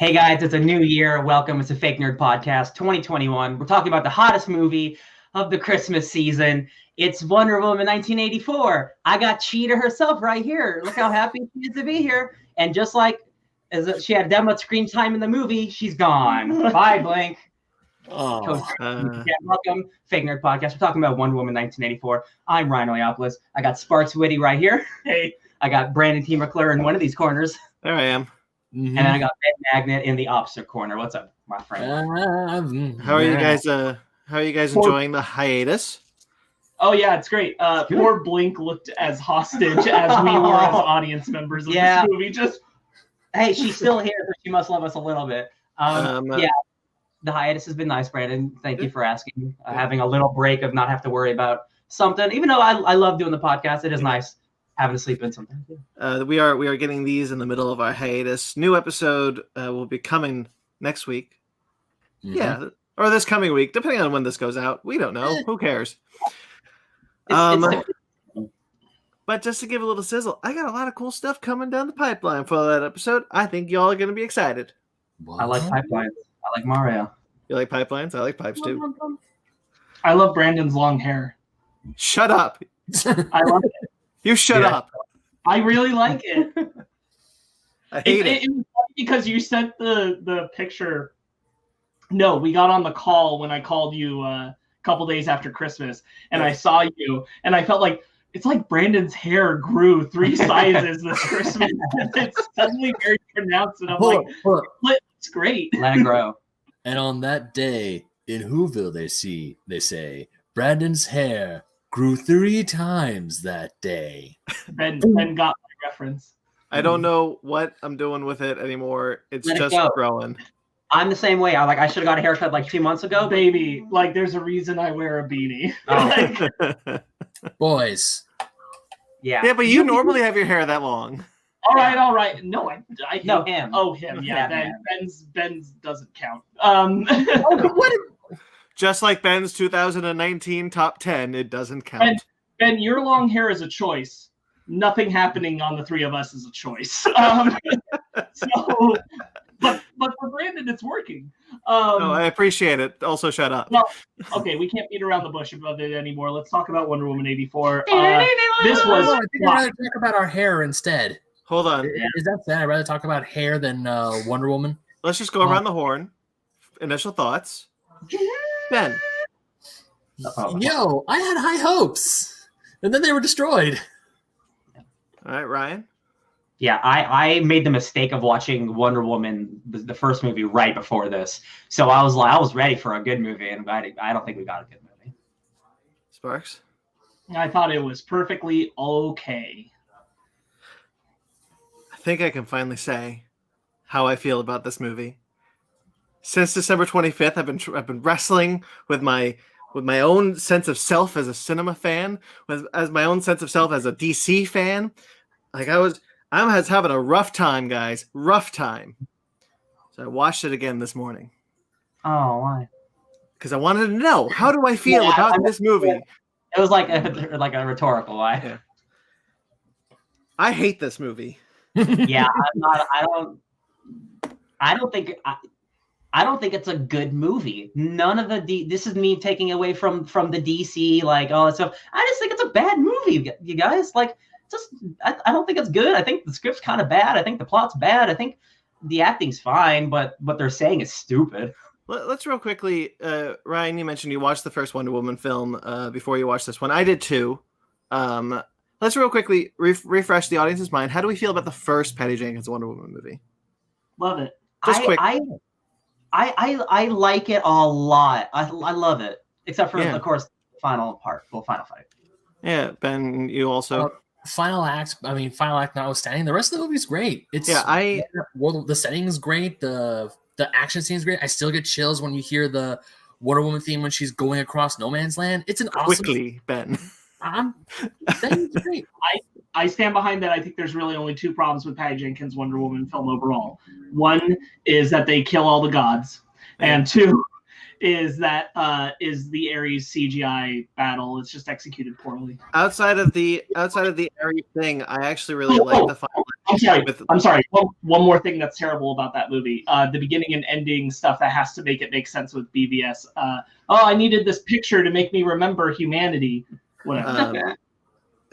Hey guys, it's a new year. Welcome. It's a Fake Nerd Podcast 2021. We're talking about the hottest movie of the Christmas season. It's Wonder Woman 1984. I got Cheetah herself right here. Look how happy she is to be here. And just like as she had that much screen time in the movie, she's gone. Bye, Blink. Welcome, Fake Nerd Podcast. We're talking about Wonder Woman 1984. I'm Ryan Oyapolis. I got Sparks Witty right here. Hey. I got Brandon T. McClure in one of these corners. There I am. Mm-hmm. And I got Ben Magnet in the opposite corner. What's up, my friend? How are you guys? How are you guys enjoying the hiatus? Oh yeah, it's great. Poor Blink looked as hostage as we were as audience members of this movie. Hey, she's still here, so she must love us a little bit. The hiatus has been nice, Brandon. Thank you for asking. Having a little break of not have to worry about something. Even though I love doing the podcast, it is nice having to sleep in sometimes. We are getting these in the middle of our hiatus. New episode will be coming next week. Mm-hmm. Yeah, or this coming week, depending on when this goes out. We don't know. Who cares? But just to give a little sizzle, I got a lot of cool stuff coming down the pipeline for that episode. I think y'all are going to be excited. What? I like pipelines. I like Mario. You like pipelines? I like pipes too. I love Brandon's long hair. Shut up. I love it. You shut up. I really like it. I hate it. It was funny because you sent the picture. No, we got on the call when I called you a couple days after Christmas, and I saw you, and I felt like it's like Brandon's hair grew 3 sizes this Christmas. It's suddenly very pronounced, and I'm it's great. Let it grow. And on that day in Whoville, they say Brandon's hair grew 3 times that day. Ben got my reference. I don't know what I'm doing with it anymore. It's just growing. I'm the same way. I should have got a haircut like 2 months ago. Baby, like there's a reason I wear a beanie. Boys. Yeah, but you normally have your hair that long. All right. No, I know him. Oh, him. Yeah, Ben's doesn't count. Just like Ben's 2019 top 10, it doesn't count. Ben, your long hair is a choice. Nothing happening on the 3 of us is a choice. But for Brandon, it's working. I appreciate it. Also, shut up. Well, okay, we can't beat around the bush about it anymore. Let's talk about Wonder Woman 84. I think I'd rather talk about our hair instead. Hold on. Is that fair? I'd rather talk about hair than Wonder Woman. Let's just go around the horn. Initial thoughts. Ben. Yo, I had high hopes, and then they were destroyed. All right, Ryan. Yeah, I made the mistake of watching Wonder Woman, the first movie, right before this. So I was ready for a good movie, and I don't think we got a good movie. Sparks? I thought it was perfectly okay. I think I can finally say how I feel about this movie. Since December 25th, I've been wrestling with my own sense of self as a cinema fan, as my own sense of self as a DC fan. Like I was having a rough time, guys. Rough time. So I watched it again this morning. Oh, why? Because I wanted to know, how do I feel about this movie? It was like a rhetorical why. Yeah. I hate this movie. Yeah, I don't think it's a good movie. None of this is me taking away from the DC stuff. I just think it's a bad movie, you guys. I don't think it's good. I think the script's kind of bad. I think the plot's bad. I think the acting's fine, but what they're saying is stupid. Let's real quickly, Ryan, you mentioned you watched the first Wonder Woman film before you watched this one. I did too. Let's real quickly refresh the audience's mind. How do we feel about the first Patty Jenkins Wonder Woman movie? Love it. Just quick. I like it a lot. I love it, except for of course the final fight. Yeah, Ben, you also. Final act notwithstanding, the rest of the movie's great. The setting is great. The action scene is great. I still get chills when you hear the Wonder Woman theme when she's going across no man's land. It's an awesome. Quickly, Ben. That's great. I stand behind that. I think there's really only 2 problems with Patty Jenkins' Wonder Woman film overall. One is that they kill all the gods, and 2 is that is the Ares CGI battle. It's just executed poorly. Outside of the Ares thing, I actually really like the final. I'm sorry. One more thing that's terrible about that movie: the beginning and ending stuff that has to make it make sense with BVS. I needed this picture to make me remember humanity. Whatever.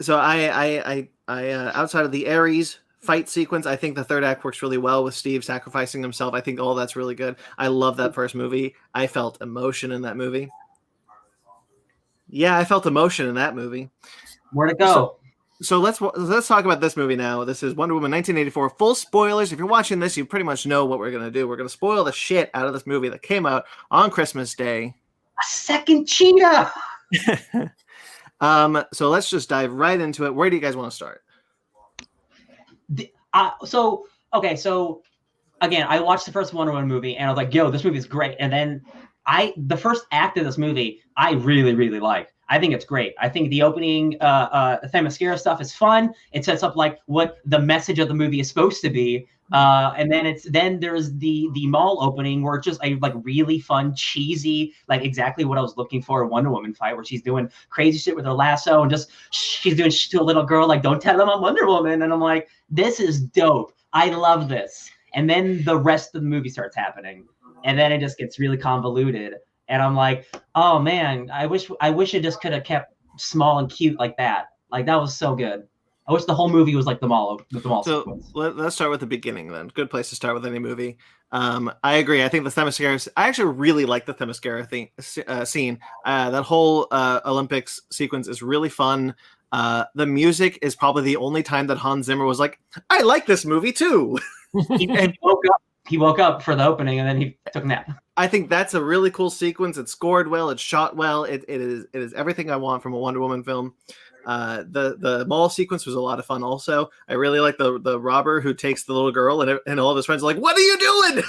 So I outside of the Ares fight sequence, I think the third act works really well with Steve sacrificing himself. I think all that's really good. I love that first movie. I felt emotion in that movie. Yeah, I felt emotion in that movie. Where'd it go? So let's talk about this movie now. This is Wonder Woman 1984. Full spoilers. If you're watching this, you pretty much know what we're going to do. We're going to spoil the shit out of this movie that came out on Christmas Day. A second cheetah! So let's just dive right into it. Where do you guys want to start? So again, I watched the first Wonder Woman movie and I was like, yo, this movie is great. And then the first act of this movie, I really, really like. I think it's great. I think the opening Themyscira stuff is fun. It sets up like what the message of the movie is supposed to be. And then there's the mall opening where it's just a like really fun, cheesy, like exactly what I was looking for, a Wonder Woman fight where she's doing crazy shit with her lasso and just she's doing shit to a little girl like, don't tell him I'm Wonder Woman. And I'm like, this is dope. I love this. And then the rest of the movie starts happening. And then it just gets really convoluted. And I'm like, oh man, I wish it just could have kept small and cute like that. Like that was so good. I wish the whole movie was like the mall sequence. Let's start with the beginning then. Good place to start with any movie. I agree. I think the Themyscira. I actually really like the Themyscira scene. That whole Olympics sequence is really fun. The music is probably the only time that Hans Zimmer was like, I like this movie too. He woke up for the opening and then he took a nap. I think that's a really cool sequence. It's scored well. It's shot well. It is everything I want from a Wonder Woman film. The mall sequence was a lot of fun. Also, I really like the robber who takes the little girl and all of his friends are like, "What are you doing?"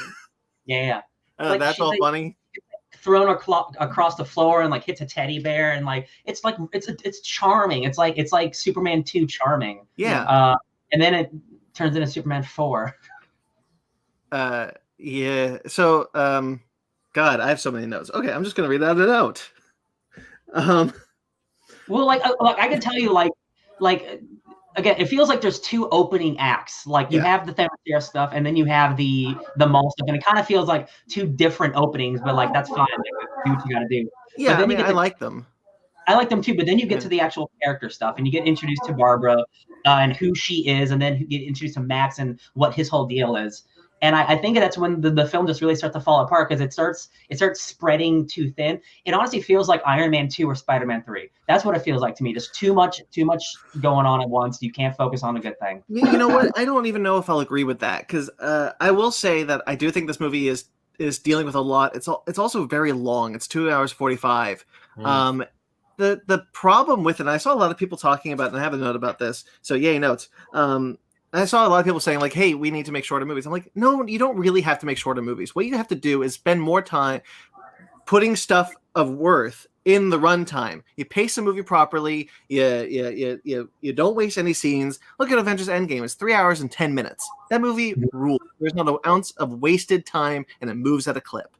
Yeah. That's all funny. Thrown across the floor and like hits a teddy bear and like it's charming. It's like Superman 2 charming. Yeah. And then it turns into Superman 4. Yeah. So, God, I have so many notes. Okay, I'm just gonna read out a note. Well, like I can tell you, like again, it feels like there's two opening acts. Like you have the Themyscira stuff, and then you have the mall stuff, and it kind of feels like two different openings. But like that's fine. Like, do what you got to do. Yeah, I mean, I like them. I like them too, but then you get to the actual character stuff, and you get introduced to Barbara and who she is, and then you get introduced to Max and what his whole deal is. And I think that's when the film just really starts to fall apart because it starts spreading too thin. It honestly feels like Iron Man 2 or Spider-Man 3. That's what it feels like to me. Just too much going on at once. You can't focus on a good thing. You know what? I don't even know if I'll agree with that because I will say that I do think this movie is dealing with a lot. It's also very long. It's 2 hours 45. The problem with it, and I saw a lot of people talking about it, and I have a note about this. So yay notes. I saw a lot of people saying like, hey, we need to make shorter movies. I'm like, no, you don't really have to make shorter movies. What you have to do is spend more time putting stuff of worth in the runtime. You pace the movie properly. You don't waste any scenes. Look at Avengers Endgame. It's 3 hours and 10 minutes. That movie rules. There's not an ounce of wasted time, and it moves at a clip.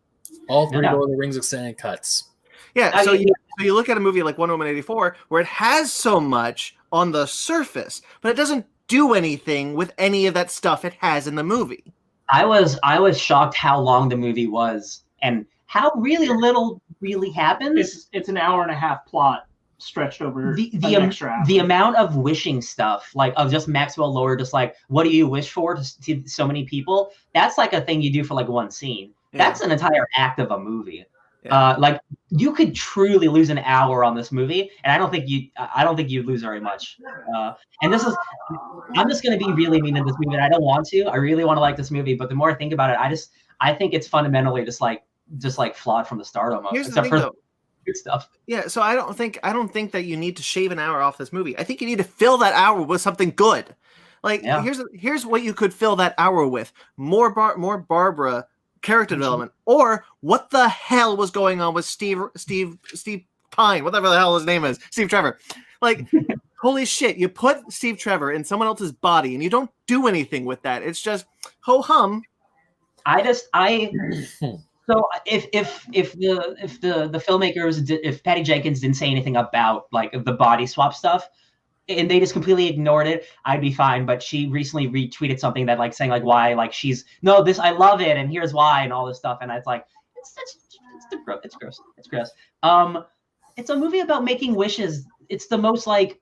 All three Lord of the Rings extended cuts. Yeah, so you look at a movie like Wonder Woman 84, where it has so much on the surface, but it doesn't do anything with any of that stuff it has in the movie. I was shocked how long the movie was and how really little really happens. It's an hour and a half plot stretched over an extra hour. The amount of wishing stuff, like of just Maxwell Lord, just like, what do you wish for to so many people? That's like a thing you do for like one scene. Yeah. That's an entire act of a movie. Yeah. Like you could truly lose an hour on this movie, and I don't think you'd lose very much. And I'm just gonna be really mean in this movie, and I don't want to. I really want to like this movie, but the more I think about it, I think it's fundamentally just like flawed from the start almost. Here's the thing, though. Good stuff. Yeah, so I don't think that you need to shave an hour off this movie. I think you need to fill that hour with something good. Like here's what you could fill that hour with: more Barbara character development, or what the hell was going on with Steve Pine, whatever the hell his name is, Steve Trevor. Like, holy shit, you put Steve Trevor in someone else's body and you don't do anything with that. It's just ho hum. I So if the filmmakers if Patty Jenkins didn't say anything about like the body swap stuff, and they just completely ignored it, I'd be fine. But she recently retweeted something that like saying like why like she's no this I love it and here's why and all this stuff, and it's like it's gross. It's a movie about making wishes. It's the most like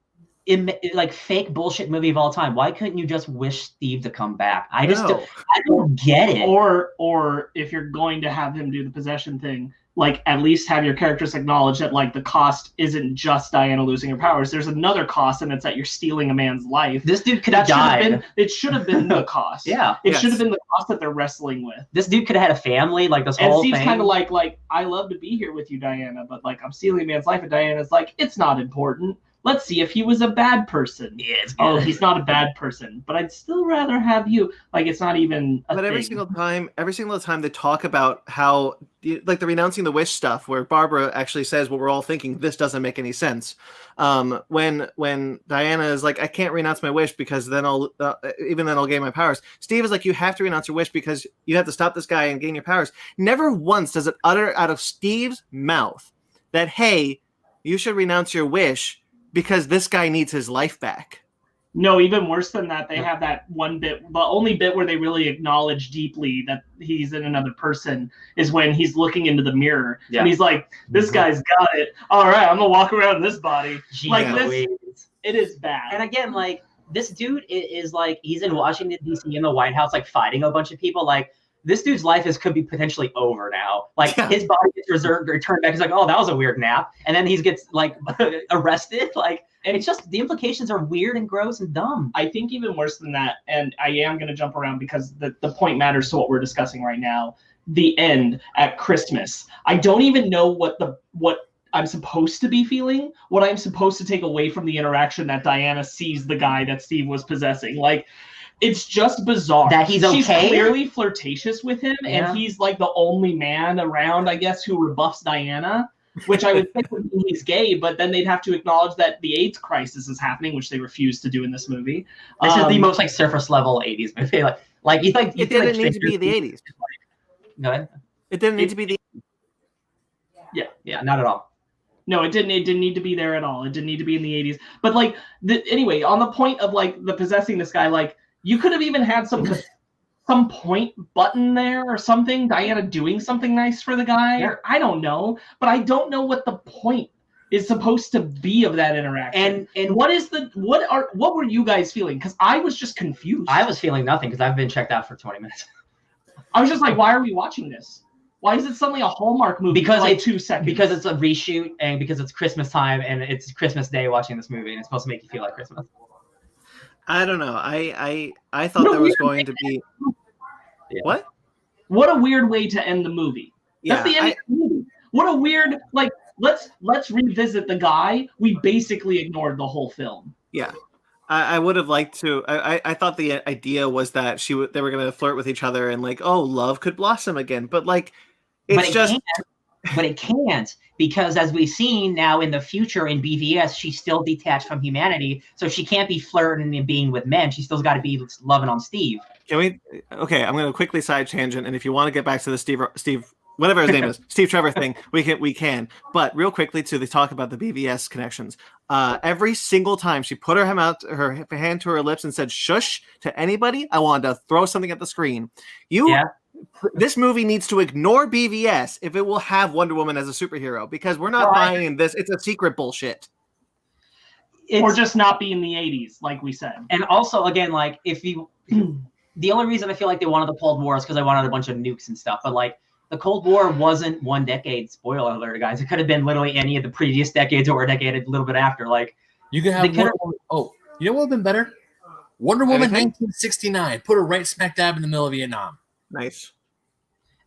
fake bullshit movie of all time. Why couldn't you just wish Steve to come back? I don't get it. Or if you're going to have him do the possession thing, like at least have your characters acknowledge that like the cost isn't just Diana losing her powers. There's another cost, and it's that you're stealing a man's life. This dude could have died. It should have been the cost. Yeah. It should have been the cost that they're wrestling with. This dude could have had a family, like this whole thing. And Steve's kind of like, I love to be here with you, Diana, but like I'm stealing a man's life, and Diana's like, it's not important. Let's see if he was a bad person. Yeah, it's good. Oh, he's not a bad person, but I'd still rather have you. Like, it's not even a thing. Every single time they talk about how, like the renouncing the wish stuff, where Barbara actually says what we're all thinking, this doesn't make any sense. When Diana is like, I can't renounce my wish because then I'll gain my powers. Steve is like, you have to renounce your wish because you have to stop this guy and gain your powers. Never once does it utter out of Steve's mouth that, hey, you should renounce your wish because this guy needs his life back. No, even worse than that, they have that one bit, the only bit where they really acknowledge deeply that he's in another person is when he's looking into the mirror. Yeah. And he's like, this guy's got it. All right, I'm going to walk around in this body. It is bad. And again, like, this dude is like, he's in Washington, D.C. in the White House, like, fighting a bunch of people. Like, this dude's life could be potentially over now. Like his body gets returned back. He's like, oh, that was a weird nap. And then he gets like arrested. Like, and it's just the implications are weird and gross and dumb. I think even worse than that, and I am going to jump around because the point matters to what we're discussing right now. The end at Christmas. I don't even know what I'm supposed to be feeling, what I'm supposed to take away from the interaction that Diana sees the guy that Steve was possessing. Like, it's just bizarre that he's okay. She's clearly flirtatious with him, and he's like the only man around, I guess, who rebuffs Diana, which I would think would mean he's gay. But then they'd have to acknowledge that the AIDS crisis is happening, which they refuse to do in this movie. This is the most like surface level '80s movie. It didn't need to be the '80s. Go ahead. It didn't need to be the. Yeah, not at all. No, it didn't need to be there at all. It didn't need to be in the '80s. But like, anyway, on the point of like the possessing this guy, like. You could have even had some point button there or something. Diana doing something nice for the guy. Or, I don't know, but I don't know what the point is supposed to be of that interaction. And what were you guys feeling? Because I was just confused. I was feeling nothing because I've been checked out for 20 minutes. I was just like, why are we watching this? Why is it suddenly a Hallmark movie for like 2 seconds? Because it's a reshoot and because it's Christmas time and it's Christmas Day watching this movie and it's supposed to make you feel like Christmas. I don't know. I thought there was going to be what? What a weird way to end the movie. That's the end of the movie. What a weird let's revisit the guy. We basically ignored the whole film. Yeah. I would have liked to. I thought the idea was that they were going to flirt with each other and like, oh, love could blossom again. But like, but it can't because as we've seen now in the future in BVS, she's still detached from humanity. So she can't be flirting and being with men. She's still got to be loving on Steve. Can we? Okay, I'm going to quickly side tangent. And if you want to get back to the Steve, whatever his name is, Steve Trevor thing, we can. But real quickly to the talk about the BVS connections. Every single time she put her hand to her lips and said shush to anybody, I wanted to throw something at the screen. This movie needs to ignore BVS if it will have Wonder Woman as a superhero because we're not buying this. It's a secret bullshit. Or just not be in the 80s, like we said. And also, again, like if you, the only reason I feel like they wanted the Cold War is because they wanted a bunch of nukes and stuff. But like the Cold War wasn't one decade. Spoiler alert, guys! It could have been literally any of the previous decades or a decade a little bit after. Like you could have. You know what would have been better? Wonder Woman 1969. Put her right smack dab in the middle of Vietnam. Nice.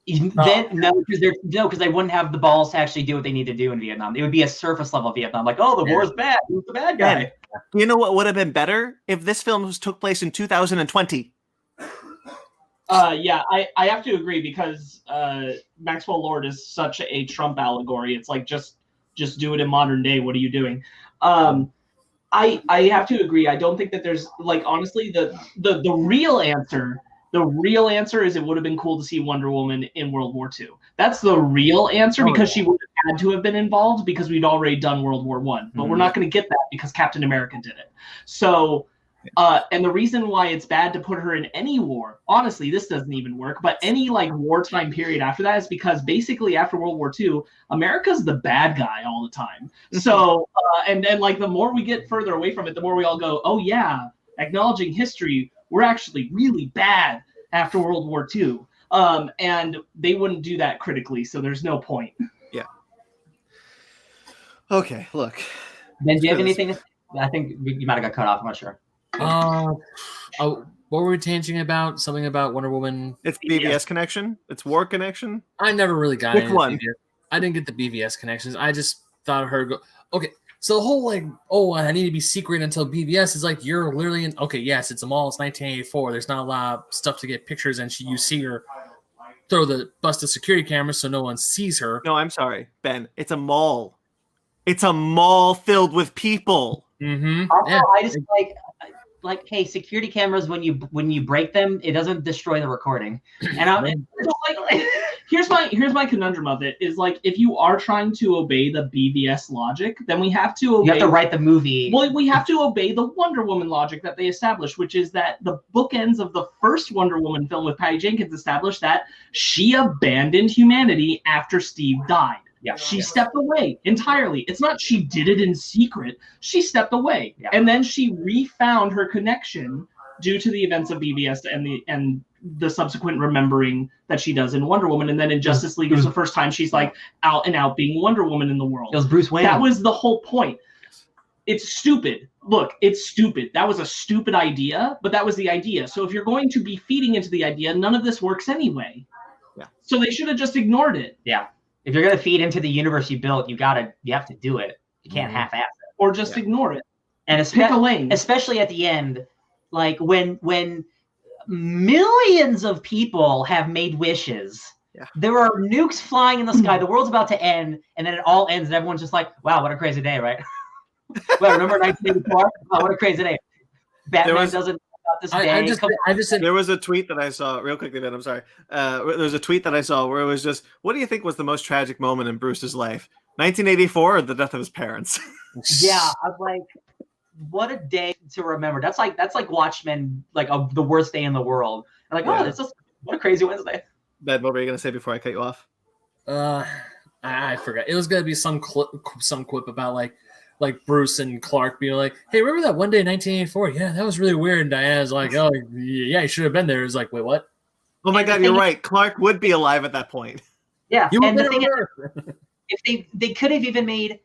Because they wouldn't have the balls to actually do what they need to do in Vietnam. It would be a surface level Vietnam, like, oh, the war's bad. Who's the bad guy? You know what would have been better if this film took place in 2020? I have to agree because Maxwell Lord is such a Trump allegory. It's like just do it in modern day. What are you doing? I have to agree. I don't think that there's like honestly the real answer. The real answer is it would have been cool to see Wonder Woman in World War II. That's the real answer, because she would have had to have been involved because we'd already done World War I. But we're not going to get that because Captain America did it. So, and the reason why it's bad to put her in any war, honestly, this doesn't even work, but any like wartime period after that is because basically after World War II, America's the bad guy all the time. So, and then like the more we get further away from it, the more we all go, oh yeah, acknowledging history, we're actually really bad after World War II. And they wouldn't do that critically, so there's no point. Yeah. Okay, look. Ben, do you have anything? I think you might have got cut off. I'm not sure. What were we tangent about? Something about Wonder Woman. It's BVS connection. It's war connection. I never really got Which one? I didn't get the BVS connections. I just thought her go. Okay, so the whole like, oh, I need to be secret until BVS is like you're literally in. Okay, yes, it's a mall. It's 1984. There's not a lot of stuff to get pictures, and you see her bust the security camera so no one sees her. No, I'm sorry, Ben. It's a mall. It's a mall filled with people. Mm-hmm. Also, yeah. I just like, hey, security cameras, when you break them, it doesn't destroy the recording. And here's my conundrum of it is like, if you are trying to obey the BVS logic, then we have to obey. You have to write the movie. Well, we have to obey the Wonder Woman logic that they established, which is that the bookends of the first Wonder Woman film with Patty Jenkins established that she abandoned humanity after Steve died. Yeah. She stepped away entirely. It's not she did it in secret. She stepped away. Yeah. And then she refound her connection due to the events of BVS and the subsequent remembering that she does in Wonder Woman. And then in Justice League, it was the first time she's like out and out being Wonder Woman in the world. It was Bruce Wayne. That was the whole point. It's stupid. Look, it's stupid. That was a stupid idea, but that was the idea. So if you're going to be feeding into the idea, none of this works anyway. Yeah. So they should have just ignored it. Yeah. If you're gonna feed into the universe you built, you have to do it. You can't half-ass it, or just ignore it. And pick a lane. Especially at the end, like when millions of people have made wishes. Yeah. There are nukes flying in the sky. The world's about to end, and then it all ends, and everyone's just like, "Wow, what a crazy day!" Right? Well, remember 1984? Wow, what a crazy day! Batman doesn't. There was a tweet that I saw real quickly, Ben. I'm sorry. There was a tweet that I saw where it was just, what do you think was the most tragic moment in Bruce's life? 1984 or the death of his parents? Yeah, I was like, what a day to remember. That's like Watchmen, like the worst day in the world. And like, it's just what a crazy Wednesday. Ben, what were you gonna say before I cut you off? I forgot. It was gonna be some quip about like Bruce and Clark being like, hey, remember that one day in 1984? Yeah, that was really weird. And Diana's like, oh, yeah, you should have been there. It was like, wait, what? Oh, my God, you're right. Clark would be alive at that point. Yeah, and the thing is, if they could have even made,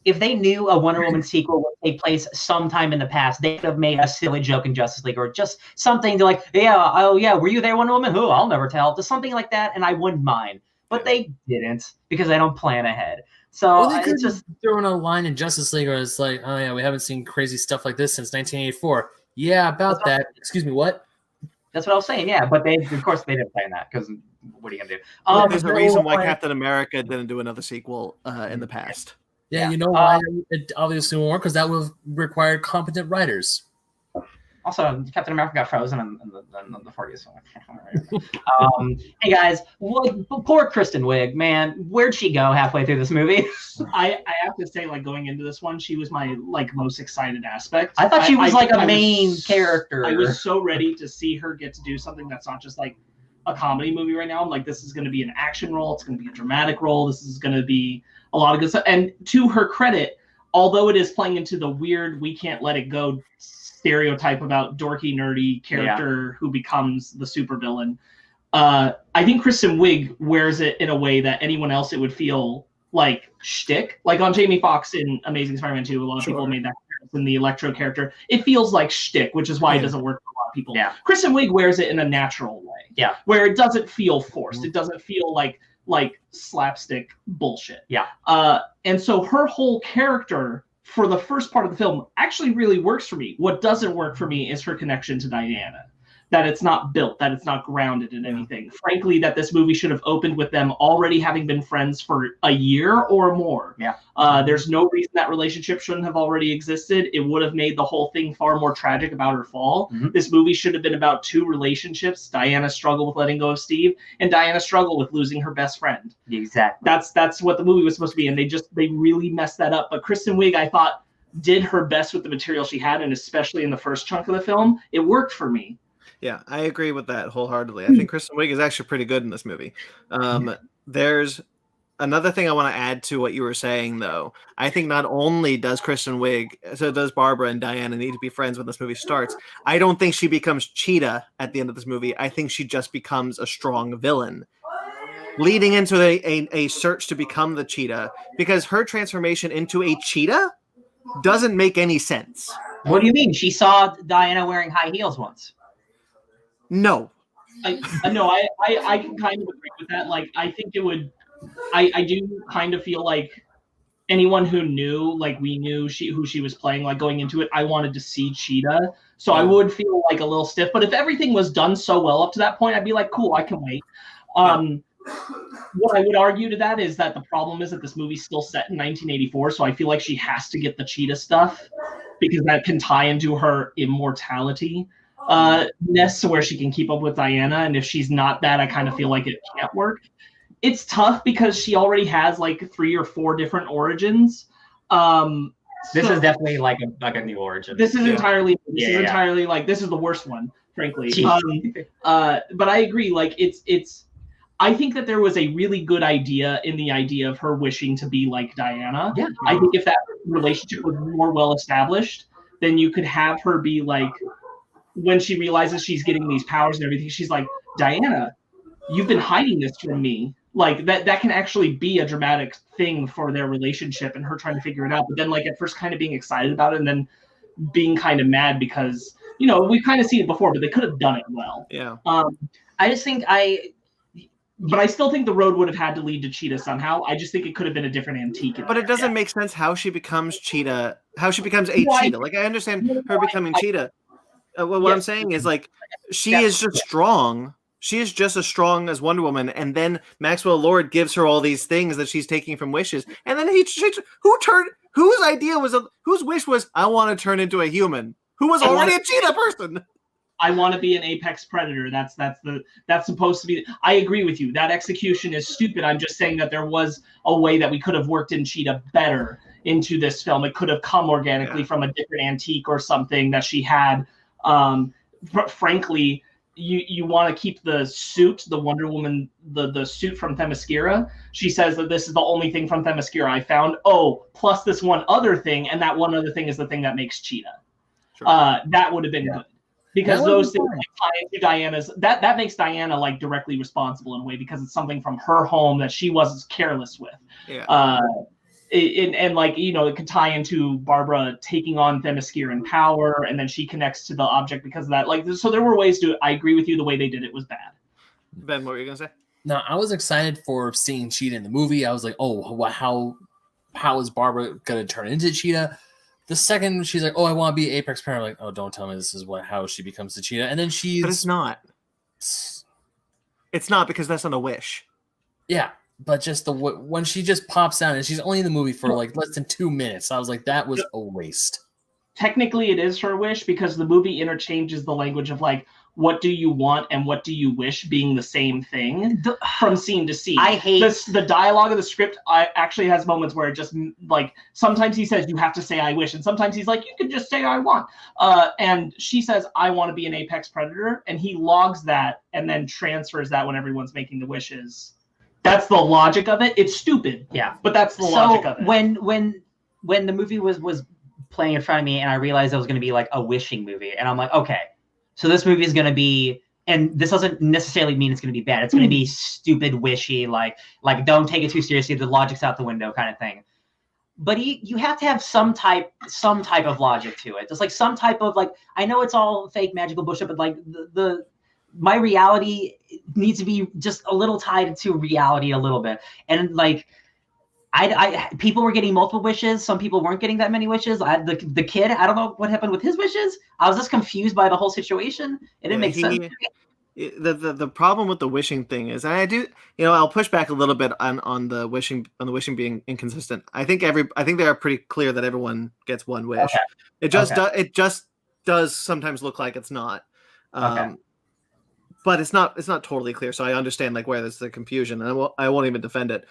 if they knew a Wonder Woman sequel would take place sometime in the past, they could have made a silly joke in Justice League or just something to like, were you there, Wonder Woman? I'll never tell. Just something like that, and I wouldn't mind. But they didn't because they don't plan ahead. So it's just throwing a line in Justice League where it's like, oh yeah, we haven't seen crazy stuff like this since 1984. Yeah, about that. Excuse me, what? That's what I was saying. Yeah, but of course they didn't plan that because what are you gonna do? There's a reason why Captain America didn't do another sequel in the past. Yeah, you know why? It obviously won't work because that would require competent writers. Also, Captain America got frozen in the 40s. Hey guys, poor Kristen Wiig, man. Where'd she go halfway through this movie? I have to say, like going into this one, she was my most excited aspect. I thought she was a main character. I was so ready to see her get to do something that's not just like a comedy movie right now. I'm like, this is going to be an action role. It's going to be a dramatic role. This is going to be a lot of good stuff. And to her credit, although it is playing into the weird, we can't let it go stereotype about dorky, nerdy character who becomes the supervillain. I think Kristen Wiig wears it in a way that anyone else it would feel like shtick. Like on Jamie Foxx in Amazing Spider-Man 2, a lot of people made that in the Electro character. It feels like shtick, which is why it doesn't work for a lot of people. Yeah. Kristen Wiig wears it in a natural way. Yeah. Where it doesn't feel forced. Mm-hmm. It doesn't feel like slapstick bullshit. Yeah. And so her whole character for the first part of the film actually really works for me. What doesn't work for me is her connection to Diana. that it's not built, that it's not grounded in anything. Frankly, that this movie should have opened with them already having been friends for a year or more. Yeah. There's no reason that relationship shouldn't have already existed. It would have made the whole thing far more tragic about her fall. This movie should have been about two relationships: Diana's struggle with letting go of Steve, and Diana's struggle with losing her best friend. Exactly. That's what the movie was supposed to be, and they really messed that up. But Kristen Wiig, I thought, did her best with the material she had, and especially in the first chunk of the film, it worked for me. Yeah, I agree with that wholeheartedly. I think Kristen Wiig is actually pretty good in this movie. There's another thing I want to add to what you were saying, though. I think not only does Kristen Wiig, so does Barbara and Diana need to be friends when this movie starts. I don't think she becomes Cheetah at the end of this movie. I think she just becomes a strong villain, leading into a search to become the Cheetah, because her transformation into a cheetah doesn't make any sense. What do you mean? She saw Diana wearing high heels once. No. I can kind of agree with that. Like, I think it would. I do kind of feel like anyone who knew, like we knew who she was playing, like going into it, I wanted to see Cheetah. So I would feel like a little stiff. But if everything was done so well up to that point, I'd be like, cool, I can wait. What I would argue to that is that the problem is that this movie's still set in 1984, so I feel like she has to get the Cheetah stuff because that can tie into her immortality ness, where she can keep up with Diana. And if she's not that, I kind of feel like it can't work. It's tough because she already has like 3 or 4 different origins. This is definitely like a new origin. This is entirely like, this is the worst one, frankly. But I agree, like it's I think that there was a really good idea in the idea of her wishing to be like Diana. Yeah. I think if that relationship was more well established, then you could have her be like, when she realizes she's getting these powers and everything, she's like, Diana, you've been hiding this from me. Like that can actually be a dramatic thing for their relationship and her trying to figure it out. But then like at first kind of being excited about it and then being kind of mad because, you know, we've kind of seen it before, but they could have done it well. Yeah. I just think But I still think the road would have had to lead to Cheetah somehow. I just think it could have been a different antique. But it doesn't make sense how she becomes Cheetah, how she becomes a cheetah. Like, I understand her becoming Cheetah. What I'm saying is, like, she is just strong. She is just as strong as Wonder Woman. And then Maxwell Lord gives her all these things that she's taking from wishes. And then whose wish was, I want to turn into a human? Who was already a cheetah person? I want to be an apex predator. That's supposed to be. I agree with you. That execution is stupid. I'm just saying that there was a way that we could have worked in Cheetah better into this film. It could have come organically from a different antique or something that she had. Frankly, you want to keep the suit, the Wonder Woman, the suit from Themyscira. She says that this is the only thing from Themyscira I found. Oh, plus this one other thing, and that one other thing is the thing that makes Cheetah. Sure. That would have been good. Because those things tie into Diana's, that makes Diana like directly responsible in a way because it's something from her home that she was careless with. Yeah. And like, you know, it could tie into Barbara taking on Themysciran power, and then she connects to the object because of that. Like, so there were ways to. I agree with you. The way they did it was bad. Ben, what were you gonna say? No, I was excited for seeing Cheetah in the movie. I was like, oh, how is Barbara gonna turn into Cheetah? The second she's like, oh, I want to be Apex Predator, I'm like, oh, don't tell me this is how she becomes the Cheetah. And then But it's not. It's not, because that's not a wish. Yeah, but just when she just pops out and she's only in the movie for like less than 2 minutes, I was like, that was a waste. Technically, it is her wish because the movie interchanges the language of like, what do you want and what do you wish being the same thing from scene to scene. I hate the dialogue of the script. Actually has moments where it just like sometimes he says you have to say I wish, and sometimes he's like you can just say I want. And she says I want to be an apex predator, and he logs that and then transfers that when everyone's making the wishes. That's the logic of it. It's stupid. Yeah, but that's the logic of it. When the movie was playing in front of me and I realized it was going to be like a wishing movie, and I'm like, okay. So this movie is going to be, and this doesn't necessarily mean it's going to be bad. It's going to be stupid, wishy, like don't take it too seriously. The logic's out the window kind of thing. But you have to have some type of logic to it. Just like some type of like, I know it's all fake magical bullshit, but like my reality needs to be just a little tied to reality a little bit. And like, people were getting multiple wishes. Some people weren't getting that many wishes. The kid, I don't know what happened with his wishes. I was just confused by the whole situation. It didn't make sense. The problem with the wishing thing is, and I do, I'll push back a little bit on the wishing being inconsistent. I think they are pretty clear that everyone gets one wish. Okay. It just does sometimes look like it's not. But it's not totally clear. So I understand like where there's the confusion, and I won't even defend it.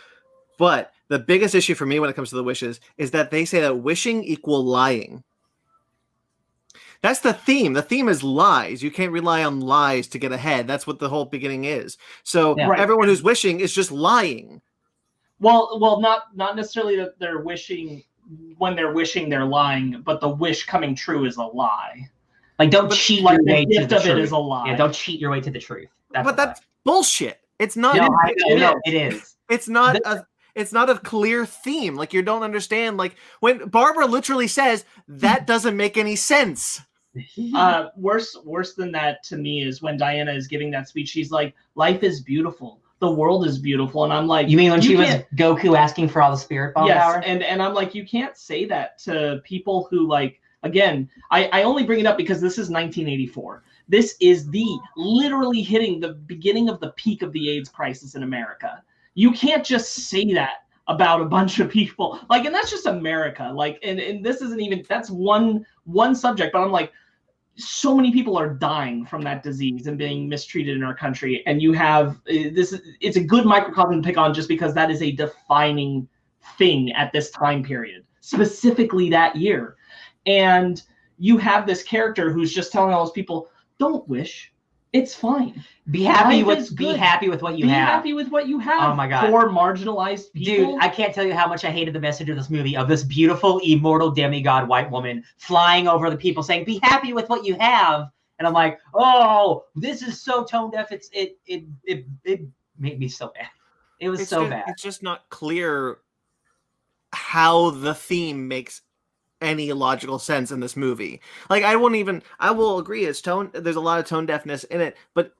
But the biggest issue for me when it comes to the wishes is that they say that wishing equal lying. That's the theme. The theme is lies. You can't rely on lies to get ahead. That's what the whole beginning is. So everyone who's wishing is just lying. Well, not necessarily that they're wishing. When they're wishing, they're lying, but the wish coming true is a lie. Like, don't cheat your way to the truth. It is a lie. Yeah, don't cheat your way to the truth. That's bullshit. It's not. No, it is. It's not It's not a clear theme. Like, you don't understand. Like, when Barbara literally says that doesn't make any sense. Worse than that to me is when Diana is giving that speech. She's like, "Life is beautiful. The world is beautiful," and I'm like, "You mean when she was Goku asking for all the spirit bomb power?" and I'm like, you can't say that to people who like. Again, I only bring it up because this is 1984. This is literally hitting the beginning of the peak of the AIDS crisis in America. You can't just say that about a bunch of people. Like, and that's just America. Like, and this isn't even, that's one subject, but I'm like, so many people are dying from that disease and being mistreated in our country. And you have it's a good microcosm to pick on just because that is a defining thing at this time period, specifically that year. And you have this character who's just telling all those people, don't wish, it's fine. Be happy with what you have. Be happy with what you have. Oh my God. For marginalized people. Dude, I can't tell you how much I hated the message of this movie, of this beautiful, immortal demigod white woman flying over the people saying, be happy with what you have. And I'm like, oh, this is so tone deaf. It made me so bad. It was so bad. It's just not clear how the theme makes any logical sense in this movie. Like, I will agree there's a lot of tone deafness in it, but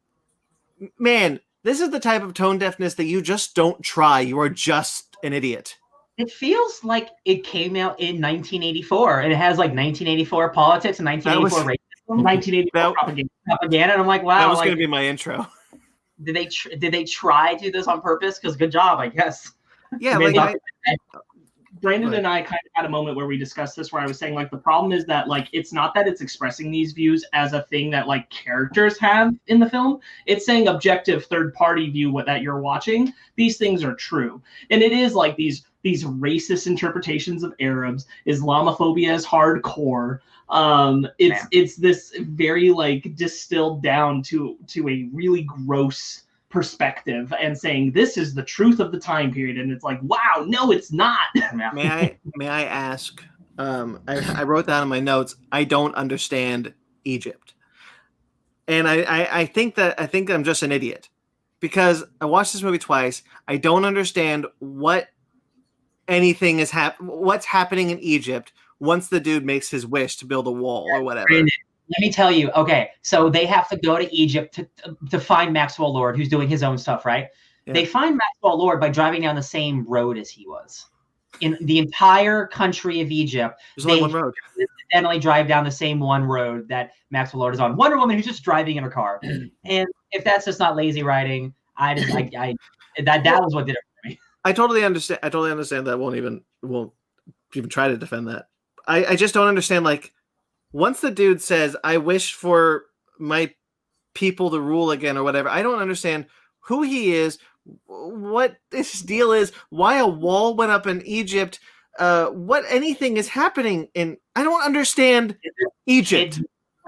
man, this is the type of tone deafness that you just don't try. You are just an idiot. It feels like it came out in 1984 and it has like 1984 politics and 1984 racism, 1984 propaganda, and I'm like, wow, that was going to be my intro. Did they try to do this on purpose? Because good job, I guess. Yeah, Brandon and I kind of had a moment where we discussed this, where I was saying, like, the problem is that, like, it's not that it's expressing these views as a thing that, like, characters have in the film. It's saying objective third-party view that you're watching. These things are true. And it is, like, these racist interpretations of Arabs. Islamophobia is hardcore. It's this very, like, distilled down to a really gross perspective and saying this is the truth of the time period, and it's like, wow, no, it's not. May I ask? I wrote down in my notes, I don't understand Egypt, and I think I'm just an idiot because I watched this movie twice. I don't understand what anything is what's happening in Egypt once the dude makes his wish to build a wall or whatever. Brandon, let me tell you. Okay, so they have to go to Egypt to find Maxwell Lord, who's doing his own stuff, right? Yeah. They find Maxwell Lord by driving down the same road as he was. In the entire country of Egypt, there's only one road. Incidentally drive down the same one road that Maxwell Lord is on. Wonder Woman, who's just driving in her car. And if that's just not lazy writing, that was what did it for me. I totally understand that. Won't even try to defend that. I just don't understand, like, once the dude says, I wish for my people to rule again or whatever, I don't understand who he is, what this deal is, why a wall went up in Egypt, what anything is happening in. I don't understand Egypt.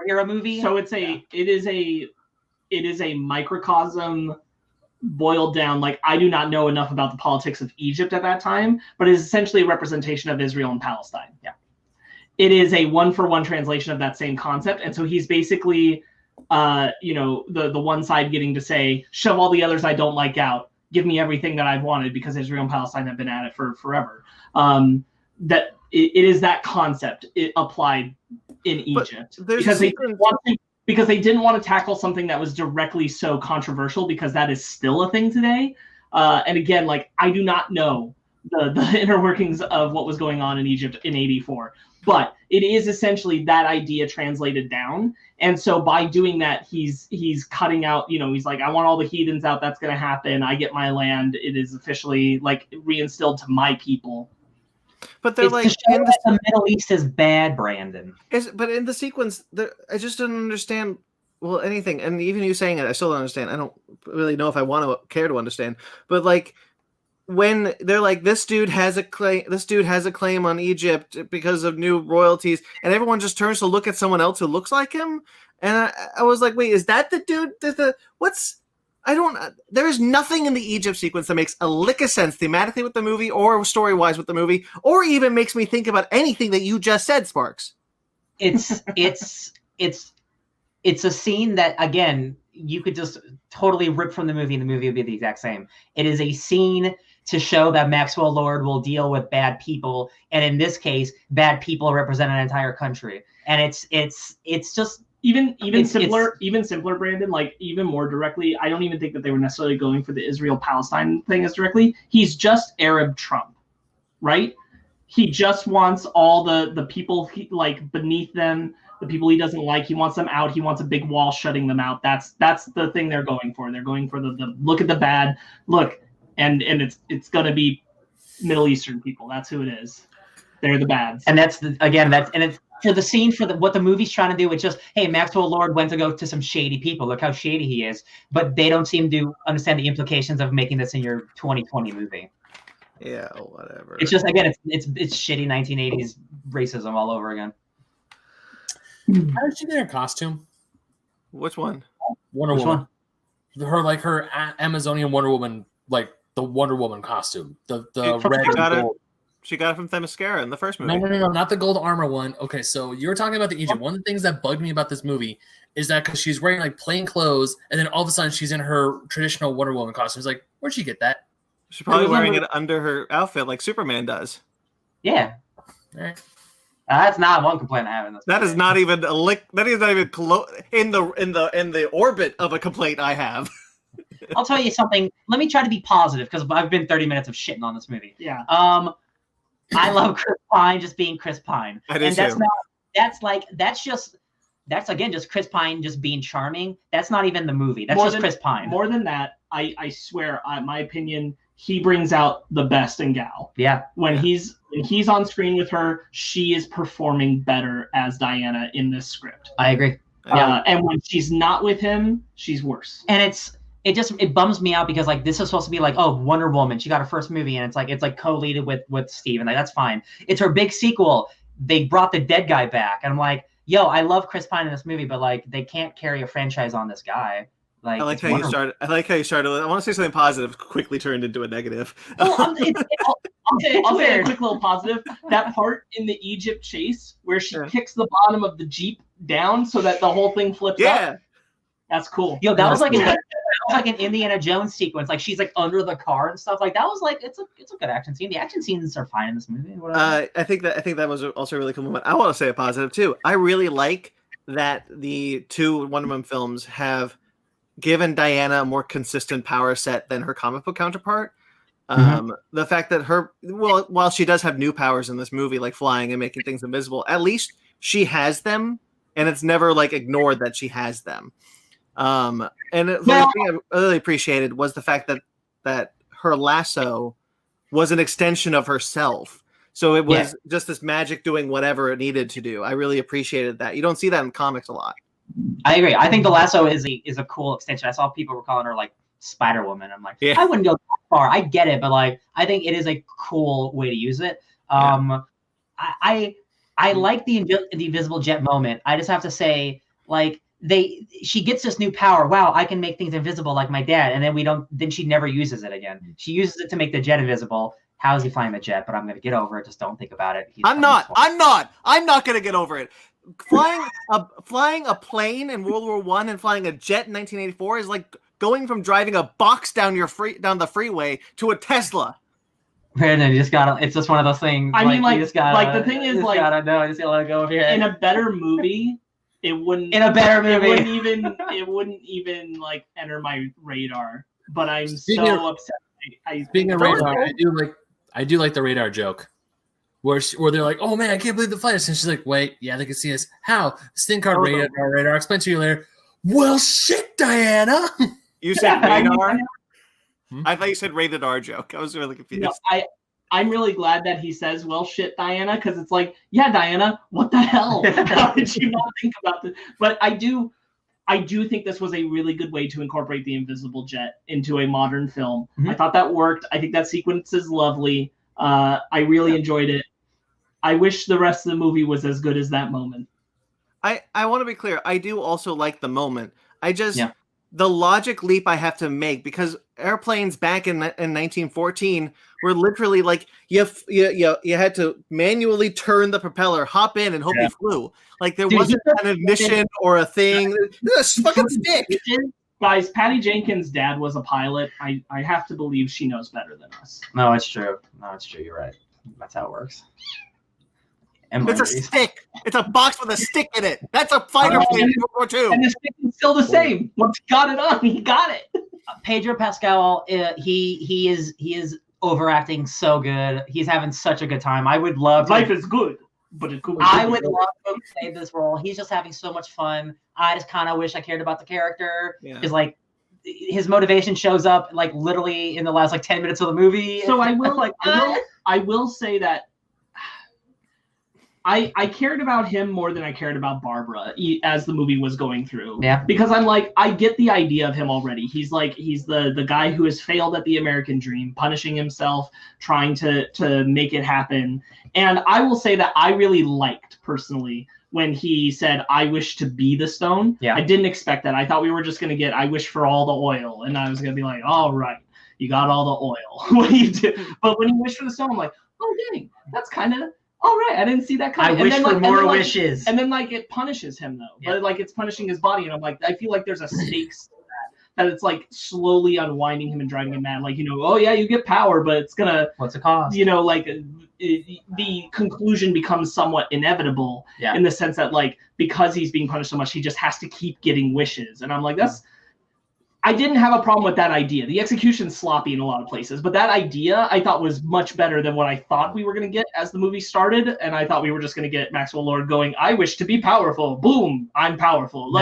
Hero movie. So it is a microcosm boiled down. Like, I do not know enough about the politics of Egypt at that time, but it is essentially a representation of Israel and Palestine. Yeah. It is a one-for-one translation of that same concept. And so he's basically, the one side getting to say, shove all the others I don't like out, give me everything that I've wanted, because Israel and Palestine have been at it for forever. That it is that concept applied in Egypt. Because they didn't want to tackle something that was directly so controversial, because that is still a thing today. And again, like, I do not know the inner workings of what was going on in Egypt in 84. But it is essentially that idea translated down. And so by doing that, he's cutting out, he's like, I want all the heathens out. That's going to happen. I get my land. It is officially like reinstilled to my people. But they're it's the Middle East is bad, Brandon. But in the sequence, I just don't understand. Well, anything, and even you saying it, I still don't understand. I don't really know if I want to care to understand. But like, when they're like, this dude has a claim on Egypt because of new royalties, and everyone just turns to look at someone else who looks like him, and I was like, wait, is that the dude? There is nothing in the Egypt sequence that makes a lick of sense thematically with the movie or story-wise with the movie, or even makes me think about anything that you just said, Sparks. It's a scene that, again, you could just totally rip from the movie and the movie would be the exact same. It is a scene to show that Maxwell Lord will deal with bad people. And in this case, bad people represent an entire country. And it's just even simpler, Brandon, like even more directly. I don't even think that they were necessarily going for the Israel-Palestine thing as directly. He's just Arab Trump, right? He just wants all the people beneath them, the people he doesn't like, he wants them out. He wants a big wall shutting them out. That's the thing they're going for. They're going for the look at the bad look, and it's gonna be Middle Eastern people. That's who it is. They're the bads. And it's for the scene what the movie's trying to do. It's just, hey, Maxwell Lord went to go to some shady people. Look how shady he is. But they don't seem to understand the implications of making this in your 2020 movie. Yeah, whatever. It's just, again, it's shitty 1980s racism all over again. How did she get her costume? Which one? Wonder Woman. Her Amazonian Wonder Woman, like the Wonder Woman costume. The red and gold. She got it from Themyscira in the first movie. No, not the gold armor one. Okay, so you were talking about the Egypt. One of the things that bugged me about this movie is that because she's wearing like plain clothes, and then all of a sudden she's in her traditional Wonder Woman costume. It's like, where'd she get that? She's probably wearing it under her outfit like Superman does. Yeah. All right. That's not one complaint I have in this. That is not even a lick. That is not even in the orbit of a complaint I have. I'll tell you something. Let me try to be positive because I've been 30 minutes of shitting on this movie. Yeah. I love Chris Pine just being Chris Pine. I do and too. That's again just Chris Pine just being charming. That's not even the movie. That's Chris Pine. More than that, I swear, my opinion, he brings out the best in Gal. Yeah. When he's on screen with her, she is performing better as Diana in this script. I agree. And when she's not with him, she's worse. And it bums me out because like this is supposed to be like, oh, Wonder Woman, she got her first movie, and it's like co-leaded with Steve, and like that's fine. It's her big sequel. They brought the dead guy back, and I'm like, yo, I love Chris Pine in this movie, but like they can't carry a franchise on this guy. Like, I like how you started. I want to say something positive, quickly turned into a negative. Well, I'll say a quick little positive. That part in the Egypt chase where she kicks the bottom of the Jeep down so that the whole thing flips up. That's cool. Yo, that was like an Indiana Jones sequence. Like she's like under the car and stuff. Like that was like it's a good action scene. The action scenes are fine in this movie. I think that was also a really cool moment. I want to say a positive too. I really like that the two Wonder Woman films have given Diana a more consistent power set than her comic book counterpart. The fact that while she does have new powers in this movie, like flying and making things invisible, at least she has them, and it's never like ignored that she has them. The thing I really appreciated was the fact that her lasso was an extension of herself. So it was just this magic doing whatever it needed to do. I really appreciated that. You don't see that in comics a lot. I agree. I think the lasso is a cool extension. I saw people were calling her like Spider Woman. I'm like, I wouldn't go that far. I get it, but like, I think it is a cool way to use it. I like the invisible jet moment. I just have to say, like, she gets this new power. Wow, I can make things invisible like my dad, and then she never uses it again. She uses it to make the jet invisible. How is he flying the jet? But I'm gonna get over it. Just don't think about it. I'm not gonna get over it. Flying a plane in World War I and flying a jet in 1984 is like going from driving a box down the freeway to a Tesla. Brandon, you just gotta. It's just one of those things. I mean, you just gotta, like the thing is, like, I just gotta let it go over here. In a better movie, it wouldn't. It wouldn't even like enter my radar. But I'm so upset. Speaking of radar, I do like the radar joke. Where they're like, oh man, I can't believe the flight. And she's like, wait, yeah, they can see us. How? SIM card radar. I'll explain to you later. Well, shit, Diana. You said radar? I thought you said rated R joke. I was really confused. No, I'm really glad that he says, well, shit, Diana, because it's like, yeah, Diana, what the hell? How did you not think about this? But I do think this was a really good way to incorporate the invisible jet into a modern film. I thought that worked. I think that sequence is lovely. I really enjoyed it. I wish the rest of the movie was as good as that moment. I want to be clear. I do also like the moment. The logic leap I have to make, because airplanes back in 1914 were literally like you had to manually turn the propeller, hop in, and hope you flew. Like there wasn't an ignition or a thing. This fucking stick. Guys, Patty Jenkins' dad was a pilot. I have to believe she knows better than us. No, it's true. You're right. That's how it works. It's a stick. It's a box with a stick in it. That's a fighter plane in World War II. And the stick is still the same. Once he got it on, he got it. Pedro Pascal, he is overacting so good. He's having such a good time. I would love. Life is good, but it could. I would love him to play this role. He's just having so much fun. I just kind of wish I cared about the character because like his motivation shows up like literally in the last like 10 minutes of the movie. So I will say that. I cared about him more than I cared about Barbara as the movie was going through. Yeah. Because I'm like, I get the idea of him already. He's the guy who has failed at the American dream, punishing himself, trying to make it happen. And I will say that I really liked personally when he said, I wish to be the stone. Yeah. I didn't expect that. I thought we were just going to get, I wish for all the oil. And I was going to be like, all right, you got all the oil. What do you do? But when he wished for the stone, I'm like, oh, dang, that's kind of, all right, I didn't see that coming. I wish for more wishes. And then like it punishes him though, but like it's punishing his body, and I'm like, I feel like there's a stakes to that it's like slowly unwinding him and driving him mad. Like, oh yeah, you get power, but it's gonna what's the cost? Like the conclusion becomes somewhat inevitable in the sense that like because he's being punished so much, he just has to keep getting wishes, and I'm like I didn't have a problem with that idea. The execution's sloppy in a lot of places, but that idea I thought was much better than what I thought we were going to get as the movie started. And I thought we were just going to get Maxwell Lord going, I wish to be powerful. Boom, I'm powerful.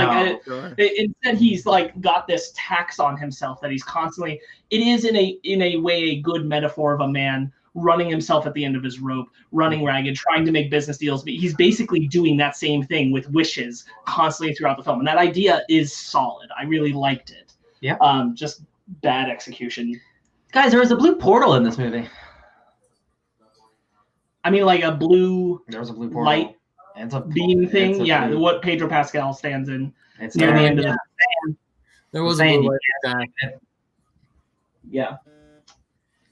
Instead, he's like got this tax on himself that he's constantly. It is in a way a good metaphor of a man running himself at the end of his rope, running ragged, trying to make business deals. But he's basically doing that same thing with wishes constantly throughout the film. And that idea is solid. I really liked it. Yeah. Just bad execution. Guys, there was a blue portal in this movie. I mean, like a blue. There was a blue portal. Light beam thing. Yeah, what Pedro Pascal stands in. It's near the end of the. There was a blue light. Yeah.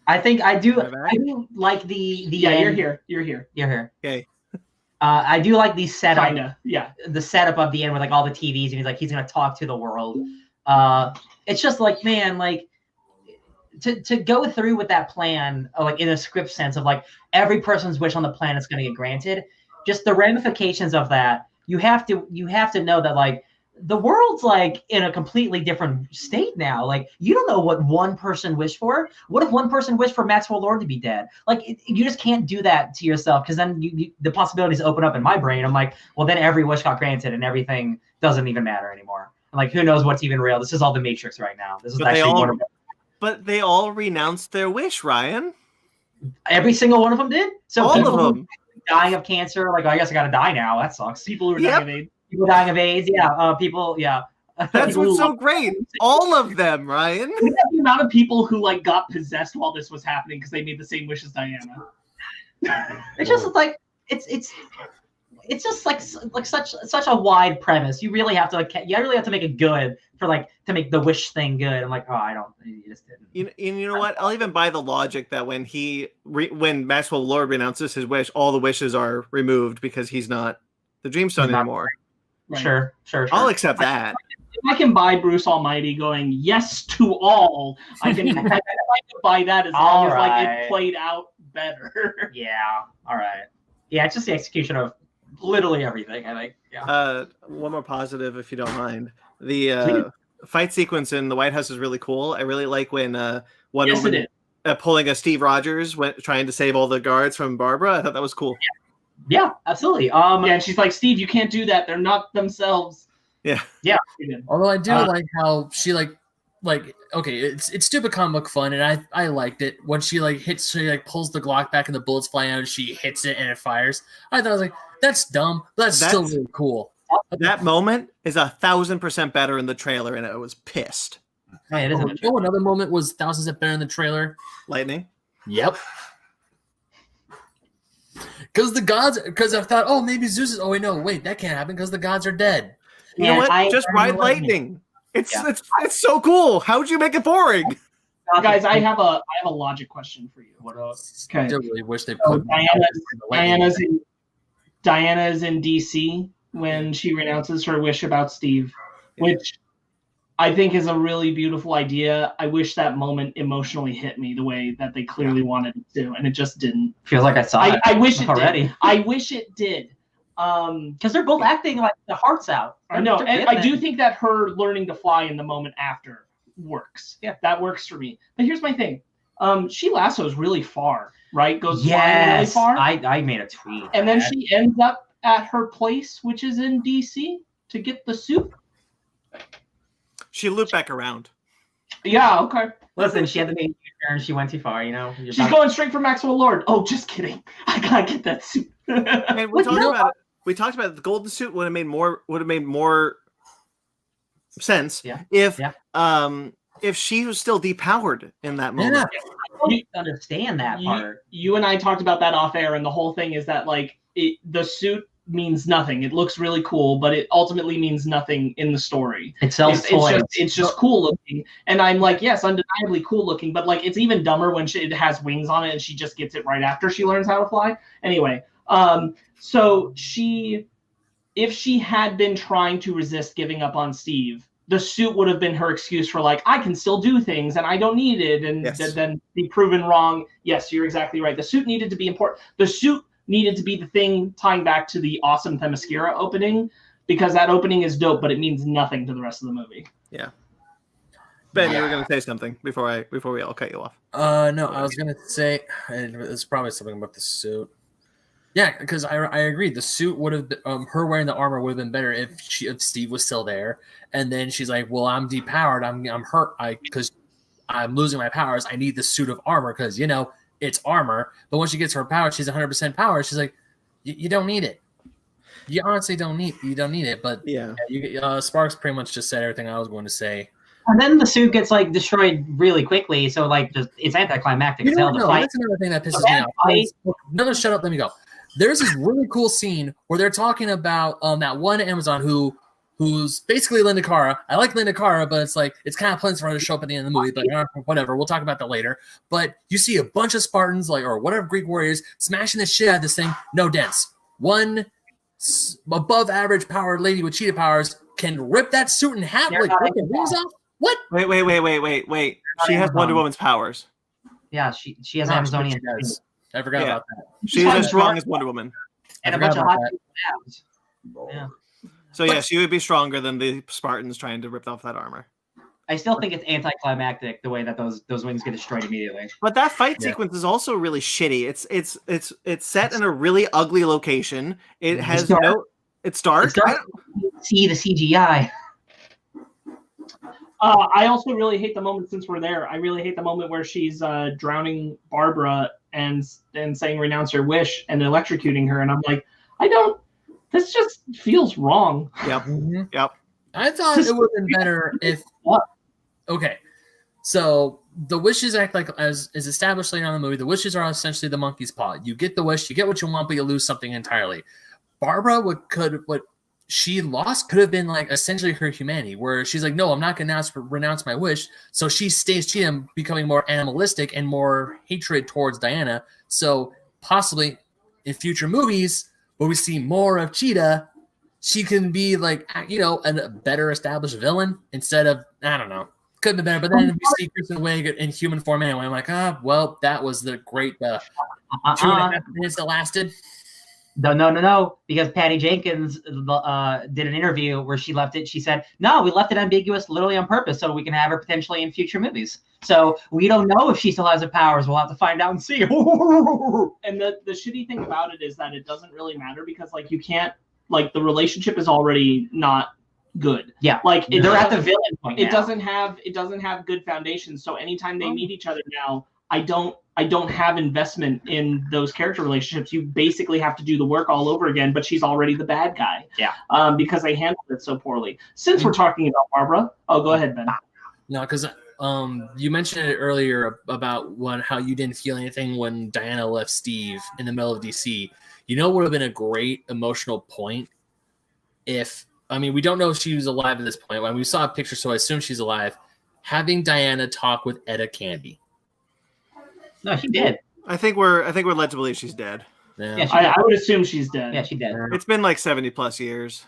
I think I do like the. Yeah, you're here. You're here. Okay. I do like the setup. Kinda. Yeah. The setup of the end with like all the TVs, and he's gonna talk to the world. It's just like, man, like to go through with that plan, like in a script sense of like every person's wish on the planet is going to get granted. Just the ramifications of that, you have to know that like the world's like in a completely different state now. Like you don't know what one person wished for. What if one person wished for Maxwell Lord to be dead? Like you just can't do that to yourself, because then the possibilities open up in my brain. I'm like, well, then every wish got granted and everything doesn't even matter anymore. Like, who knows what's even real? This is all the Matrix right now. This is But they all renounced their wish, Ryan. Every single one of them did? So all of them. Dying of cancer, like, I guess I got to die now. That sucks. People who are dying of AIDS. People dying of AIDS, yeah. People, yeah. That's what's so great. All of them, Ryan. The amount of people who, like, got possessed while this was happening because they made the same wish as Diana. It's just like, it's just like such a wide premise. You really have to make it good for like to make the wish thing good. I'm like, you just didn't. You know what? I'll even buy the logic that when when Maxwell Lord renounces his wish, all the wishes are removed because he's not the Dreamstone anymore. Right. Sure. I'll accept that. If I can buy Bruce Almighty going yes to all, I can buy that as long as like it played out better. Yeah. All right. Yeah, it's just the execution of literally everything, I think. Yeah. One more positive, if you don't mind. The fight sequence in the White House is really cool. I really like when Wonder Woman pulling a Steve Rogers, trying to save all the guards from Barbara. I thought that was cool. Yeah, absolutely. And she's like, Steve, you can't do that. They're not themselves. Yeah. Although I do like how she like okay, it's stupid comic book fun, and I liked it when she pulls the Glock back and the bullets fly out and she hits it and it fires. I thought I was like, that's dumb, but that's still really cool. That moment is 1,000% better in the trailer, and I was pissed. Right, it isn't. Another moment was 1,000% better in the trailer. Lightning. Yep. Because I thought, oh, maybe Zeus is. Oh wait, that can't happen because the gods are dead. You know what? Just ride lightning. It's so cool. How'd you make it boring? Guys, I have a logic question for you. What else? Okay. I really wish they put Diana's in DC when she renounces her wish about Steve, which I think is a really beautiful idea. I wish that moment emotionally hit me the way that they clearly wanted it to, and it just didn't. Feels like I saw it. I wish it already. did. I wish it did. Because they're both acting like the heart's out. I know, and I do think that her learning to fly in the moment after works. Yeah, that works for me. But here's my thing. She lassos really far, right? Goes flying really far. I made a tweet. And then she ends up at her place, which is in DC, to get the suit. She looped back around. Yeah, okay. Listen, she had to make a turn. She went too far, you know. She's going straight for Maxwell Lord. Oh, just kidding. I gotta get that suit. And we talked about it. We talked about it. The golden suit would have made more sense if she was still depowered in that moment. Yeah. I don't understand that part. You and I talked about that off air, and the whole thing is that the suit means nothing. It looks really cool, but it ultimately means nothing in the story. It sells toys. It's just cool looking, and I'm like, yes, undeniably cool looking, but it's even dumber when it has wings on it and she just gets it right after she learns how to fly. Anyway, so if she had been trying to resist giving up on Steve, the suit would have been her excuse for I can still do things and I don't need it, and then be proven wrong. Yes, you're exactly right. The suit needed to be important. The suit needed to be the thing tying back to the awesome Themyscira opening, because that opening is dope, but it means nothing to the rest of the movie. Yeah. Ben, you were going to say something before we all cut you off. No, I was going to say, and it's probably something about the suit. Yeah, because I agree. The suit would have been, her wearing the armor would have been better if Steve was still there. And then she's like, "Well, I'm depowered. I'm hurt. Because I'm losing my powers. I need the suit of armor because it's armor." But when she gets her power, she's 100% power. She's like, "You don't need it. You honestly don't need it." But Sparks pretty much just said everything I was going to say. And then the suit gets destroyed really quickly, so it's anticlimactic as hell to fight. That's another thing that pisses me off. No, shut up. Let me go. There's this really cool scene where they're talking about that one Amazon who's basically Linda Cara. I like Linda Cara, but it's kind of plans for her to show up at the end of the movie, but whatever. We'll talk about that later. But you see a bunch of Spartans, or whatever Greek warriors, smashing the shit out of this thing. No dents. One above average powered lady with cheetah powers can rip that suit in half, rip the wings off. What? Wait. She has Wonder Woman's powers. Yeah, she has Amazonian. I forgot about that. She's as strong as Wonder Woman. And a bunch of hot abs. Yeah. So she would be stronger than the Spartans trying to rip off that armor. I still think it's anticlimactic the way that those wings get destroyed immediately. But that fight sequence is also really shitty. It's set in a really ugly location. It has it's dark. See the CGI. I also really hate the moment, since we're there. I really hate the moment where she's drowning Barbara and saying renounce her wish and electrocuting her, and I'm like, this just feels wrong. Yep. Yep. I thought it would have been better if. Okay, so the wishes act as is established later on in the movie. The wishes are essentially the monkey's paw. You get the wish, you get what you want, but you lose something entirely. Barbara, what she lost could have been essentially her humanity, where she's like, no, I'm not going to renounce my wish. So she stays cheating, becoming more animalistic and more hatred towards Diana. So possibly in future movies where we see more of Cheetah, she can be a better established villain instead of, I don't know, could have been better. But then we see Kristen Wiig in human form anyway. I'm like, well, that was the great 2.5 minutes that lasted. No, because Patty Jenkins did an interview where she left it. She said, no, we left it ambiguous literally on purpose so we can have her potentially in future movies. So we don't know if she still has the powers. We'll have to find out and see. And the shitty thing about it is that it doesn't really matter because, like, you can't, like, the relationship is already not good. Yeah, like they're at the villain point. It doesn't have good foundations. So anytime they meet each other now, I don't have investment in those character relationships. You basically have to do the work all over again, but she's already the bad guy. Yeah. Because they handled it so poorly. Since we're talking about Barbara, go ahead, Ben. No, because you mentioned it earlier about how you didn't feel anything when Diana left Steve in the middle of DC. You know what would have been a great emotional point if, I mean, we don't know if she was alive at this point. When we saw a picture, so I assume she's alive. Having Diana talk with Etta Candy. No, she did. I think we're led to believe she's dead. Yeah, I would assume she's dead. Yeah, she did. It's been like 70+ years.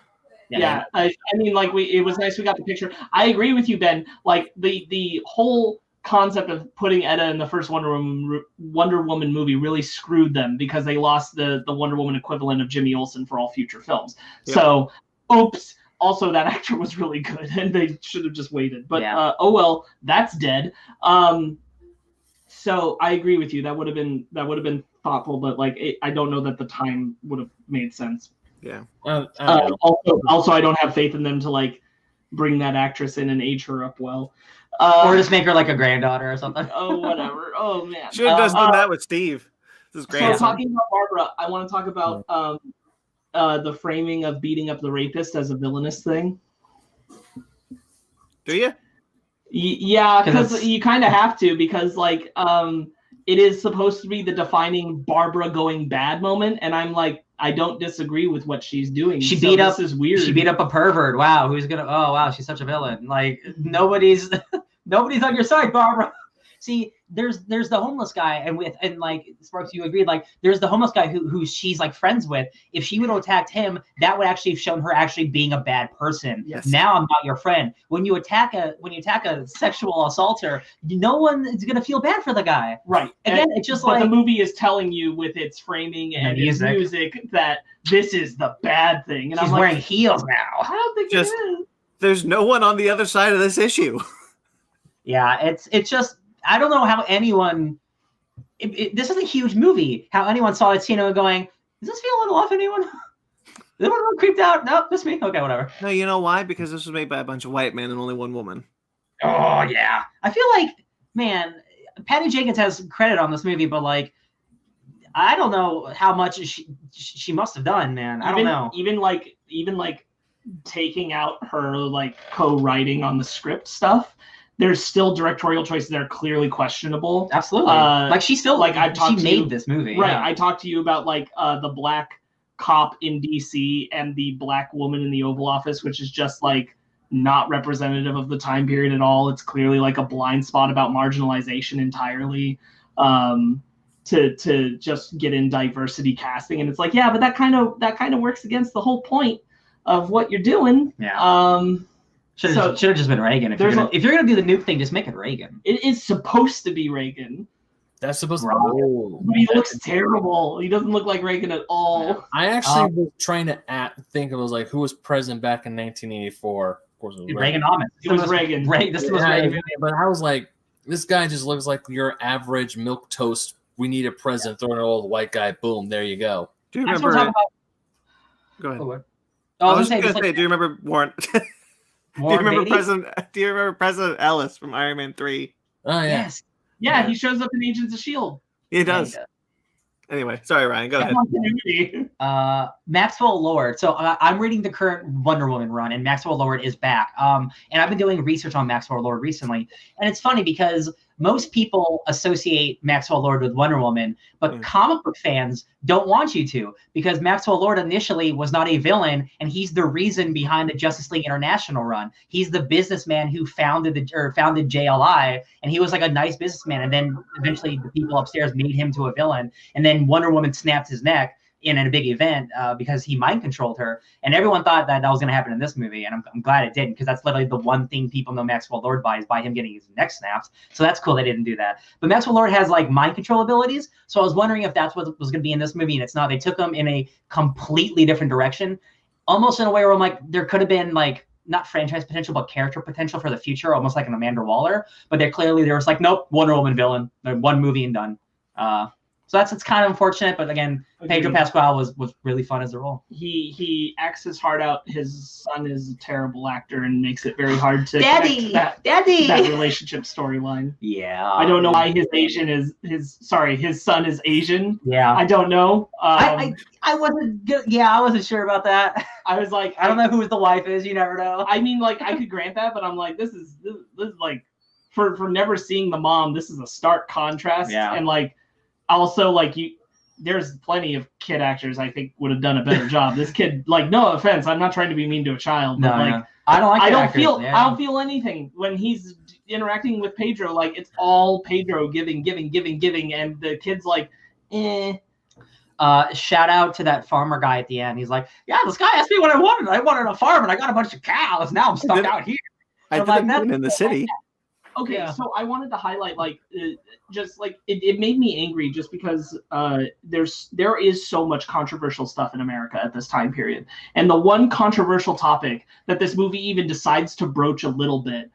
Yeah. I mean, like, it was nice we got the picture. I agree with you, Ben. Like, the whole concept of putting Etta in the first Wonder Woman movie really screwed them because they lost the Wonder Woman equivalent of Jimmy Olsen for all future films. Yep. So, oops. Also, that actor was really good, and they should have just waited. But oh well, that's dead. So I agree with you. That would have been thoughtful, but like I don't know that the time would have made sense. Yeah. Also, I don't have faith in them to like bring that actress in and age her up well, or just make her like a granddaughter or something. Oh, whatever. Oh man. Should have done that with Steve. So talking about Barbara, I want to talk about the framing of beating up the rapist as a villainous thing. Do you? Yeah, because you kind of have to, because like it is supposed to be the defining Barbara going bad moment, and I'm like, I don't disagree with what she's doing. She beat up a pervert. Wow, who's gonna? Oh wow, she's such a villain. Like nobody's on your side, Barbara. See, there's the homeless guy, and like Sparks, you agreed. Like, there's the homeless guy who she's like friends with. If she would have attacked him, that would actually have shown her actually being a bad person. Yes. Now I'm not your friend. When you attack a sexual assaulter, no one is gonna feel bad for the guy. Right. Again, it's just but like the movie is telling you with its framing and its music that this is the bad thing. And she's I'm wearing heels now. I don't think it is. There's no one on the other side of this issue. Yeah, it's just. I don't know how anyone. This is a huge movie. How anyone saw it, scene and going, "Does this feel a little off? Anyone? Is anyone creeped out? No, just me. Okay, whatever." No, you know why? Because this was made by a bunch of white men and only one woman. Oh yeah, I feel like, man, Patty Jenkins has credit on this movie, but like, I don't know how much she must have done, man. I don't know. Even like taking out her like co-writing on the script stuff. There's still directorial choices that are clearly questionable. Absolutely. Like she still like she made this movie. Right. Yeah. I talked to you about like the black cop in DC and the black woman in the Oval Office, which is just like not representative of the time period at all. It's clearly like a blind spot about marginalization entirely. To just get in diversity casting, and it's like, yeah, but that kind of works against the whole point of what you're doing. Yeah. Should have just been Reagan. If you're gonna do the nuke thing, just make it Reagan. It is supposed to be Reagan. That's supposed to be. But he looks terrible. He doesn't look like Reagan at all. I actually was trying to think of like who was president back in 1984. Of course, it was Reagan. It was Reagan. This was Reagan. But I was like, this guy just looks like your average milquetoast. We need a president. Throw an old white guy. Boom. There you go. Do you remember? Go ahead. I was just gonna say, do you remember Warren? Do you remember President Ellis from Iron Man 3? Oh yeah. Yes. Yeah, he shows up in Agents of S.H.I.E.L.D. He does. Anyway, sorry, Ryan. Go ahead. Maxwell Lord. So I'm reading the current Wonder Woman run, and Maxwell Lord is back. And I've been doing research on Maxwell Lord recently, and it's funny because most people associate Maxwell Lord with Wonder Woman, but comic book fans don't want you to, because Maxwell Lord initially was not a villain, and he's the reason behind the Justice League International run. He's the businessman who founded JLI, and he was like a nice businessman, and then eventually the people upstairs made him to a villain, and then Wonder Woman snapped his neck. in a big event because he mind controlled her. And everyone thought that was going to happen in this movie. And I'm glad it didn't, because that's literally the one thing people know Maxwell Lord by, is by him getting his neck snapped. So that's cool they didn't do that. But Maxwell Lord has like mind control abilities. So I was wondering if that's what was going to be in this movie. And it's not. They took him in a completely different direction, almost in a way where I'm like, there could have been like, not franchise potential, but character potential for the future, almost like an Amanda Waller. But there was like, nope, Wonder Woman villain, one movie and done. So it's kind of unfortunate, but again, Pedro Pascal was really fun as a role. He acts his heart out. His son is a terrible actor and makes it very hard to Daddy, that relationship storyline. Yeah, I don't know why his son is Asian. Yeah, I don't know. I wasn't good. Yeah, I wasn't sure about that. I was like, I don't know who the wife is. You never know. I mean, like, I could grant that, but I'm like, this is like, for never seeing the mom, this is a stark contrast. Yeah. And like, also like there's plenty of kid actors I think would have done a better job. This kid, like, no offense, I'm not trying to be mean to a child, but I don't feel anything when he's interacting with Pedro. Like, it's all Pedro giving, and the kid's like, eh. Shout out to that farmer guy at the end. He's like, yeah, this guy asked me what I wanted. I wanted a farm and I got a bunch of cows. Now I'm stuck out here. I didn't in the city. Okay, yeah. So I wanted to highlight, like, just like it made me angry just because there is so much controversial stuff in America at this time period, and the one controversial topic that this movie even decides to broach a little bit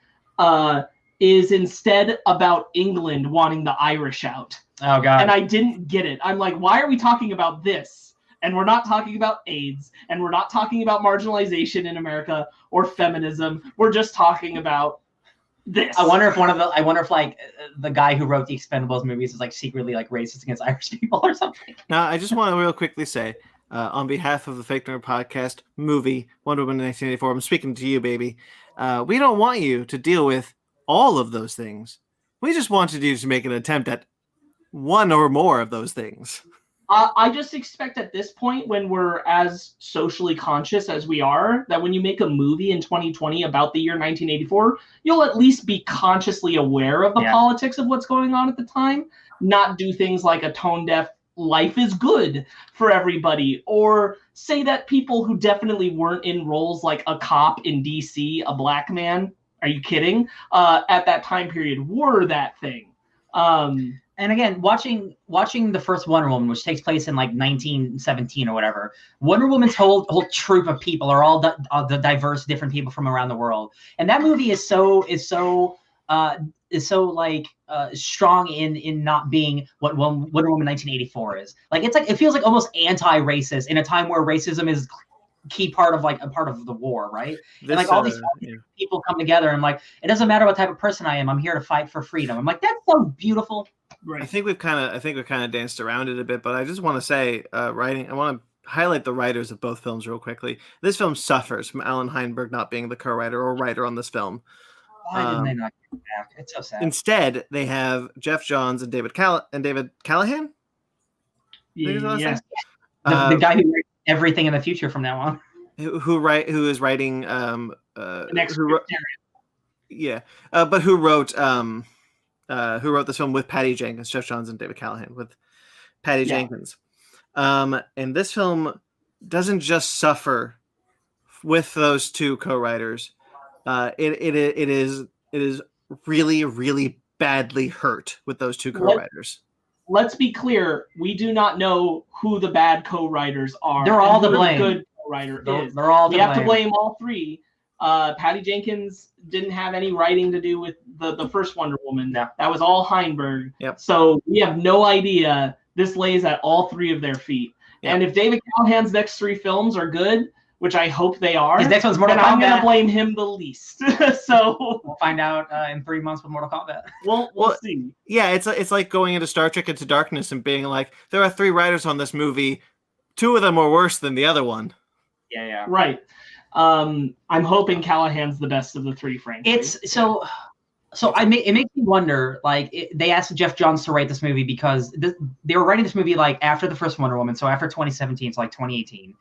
is instead about England wanting the Irish out. Oh God! And I didn't get it. I'm like, why are we talking about this? And we're not talking about AIDS, and we're not talking about marginalization in America or feminism. We're just talking about this. I wonder if like the guy who wrote the Expendables movies is like secretly like racist against Irish people or something. Now, I just want to real quickly say, on behalf of the Fake Nerd podcast movie Wonder Woman 1984, I'm speaking to you, baby. We don't want you to deal with all of those things. We just wanted you to make an attempt at one or more of those things. I just expect at this point, when we're as socially conscious as we are, that when you make a movie in 2020 about the year 1984, you'll at least be consciously aware of the politics of what's going on at the time, not do things like a tone-deaf life is good for everybody, or say that people who definitely weren't in roles like a cop in DC, a black man, are you kidding, at that time period were that thing. And again, watching the first Wonder Woman, which takes place in like 1917 or whatever, Wonder Woman's whole troop of people are all the diverse, different people from around the world, and that movie is so like strong in not being what Wonder Woman 1984 is. Like, it's like, it feels like almost anti-racist in a time where racism is key part of like a part of the war, right? And like all these people come together and like, it doesn't matter what type of person I am, I'm here to fight for freedom. I'm like, that's so beautiful. Right. I think we've kind of danced around it a bit, but I just want to say, I want to highlight the writers of both films real quickly. This film suffers from Alan Heinberg not being the co-writer or writer on this film. Why didn't they not get back? It's so sad. Instead, they have Jeff Johns and David Callahan. Yes. The guy who writes everything in the future from now on. Who is writing the next but who wrote this film with Patty Jenkins, Jeff Johns and David Callahan with Patty Jenkins. And this film doesn't just suffer with those two co-writers. It is really, really badly hurt with those two co-writers. Let's be clear. We do not know who the bad co-writers are. They're all to blame. The good co-writer is. They're all to blame. We have to blame all three. Patty Jenkins didn't have any writing to do with the first Wonder Woman. No. That was all Heinberg. Yep. So we have no idea. This lays at all three of their feet. Yep. And if David Callahan's next three films are good, which I hope they are, his next one's Mortal Kombat. I'm going to blame him the least. So we'll find out in 3 months with Mortal Kombat. We'll see. Yeah, it's like going into Star Trek Into Darkness and being like, there are 3 writers on this movie. 2 of them are worse than the other one. Yeah. Right. I'm hoping Callahan's the best of the 3, frankly. It makes me wonder, like, they asked Jeff Johns to write this movie because they were writing this movie like after the first Wonder Woman, so after 2017, so like 2018.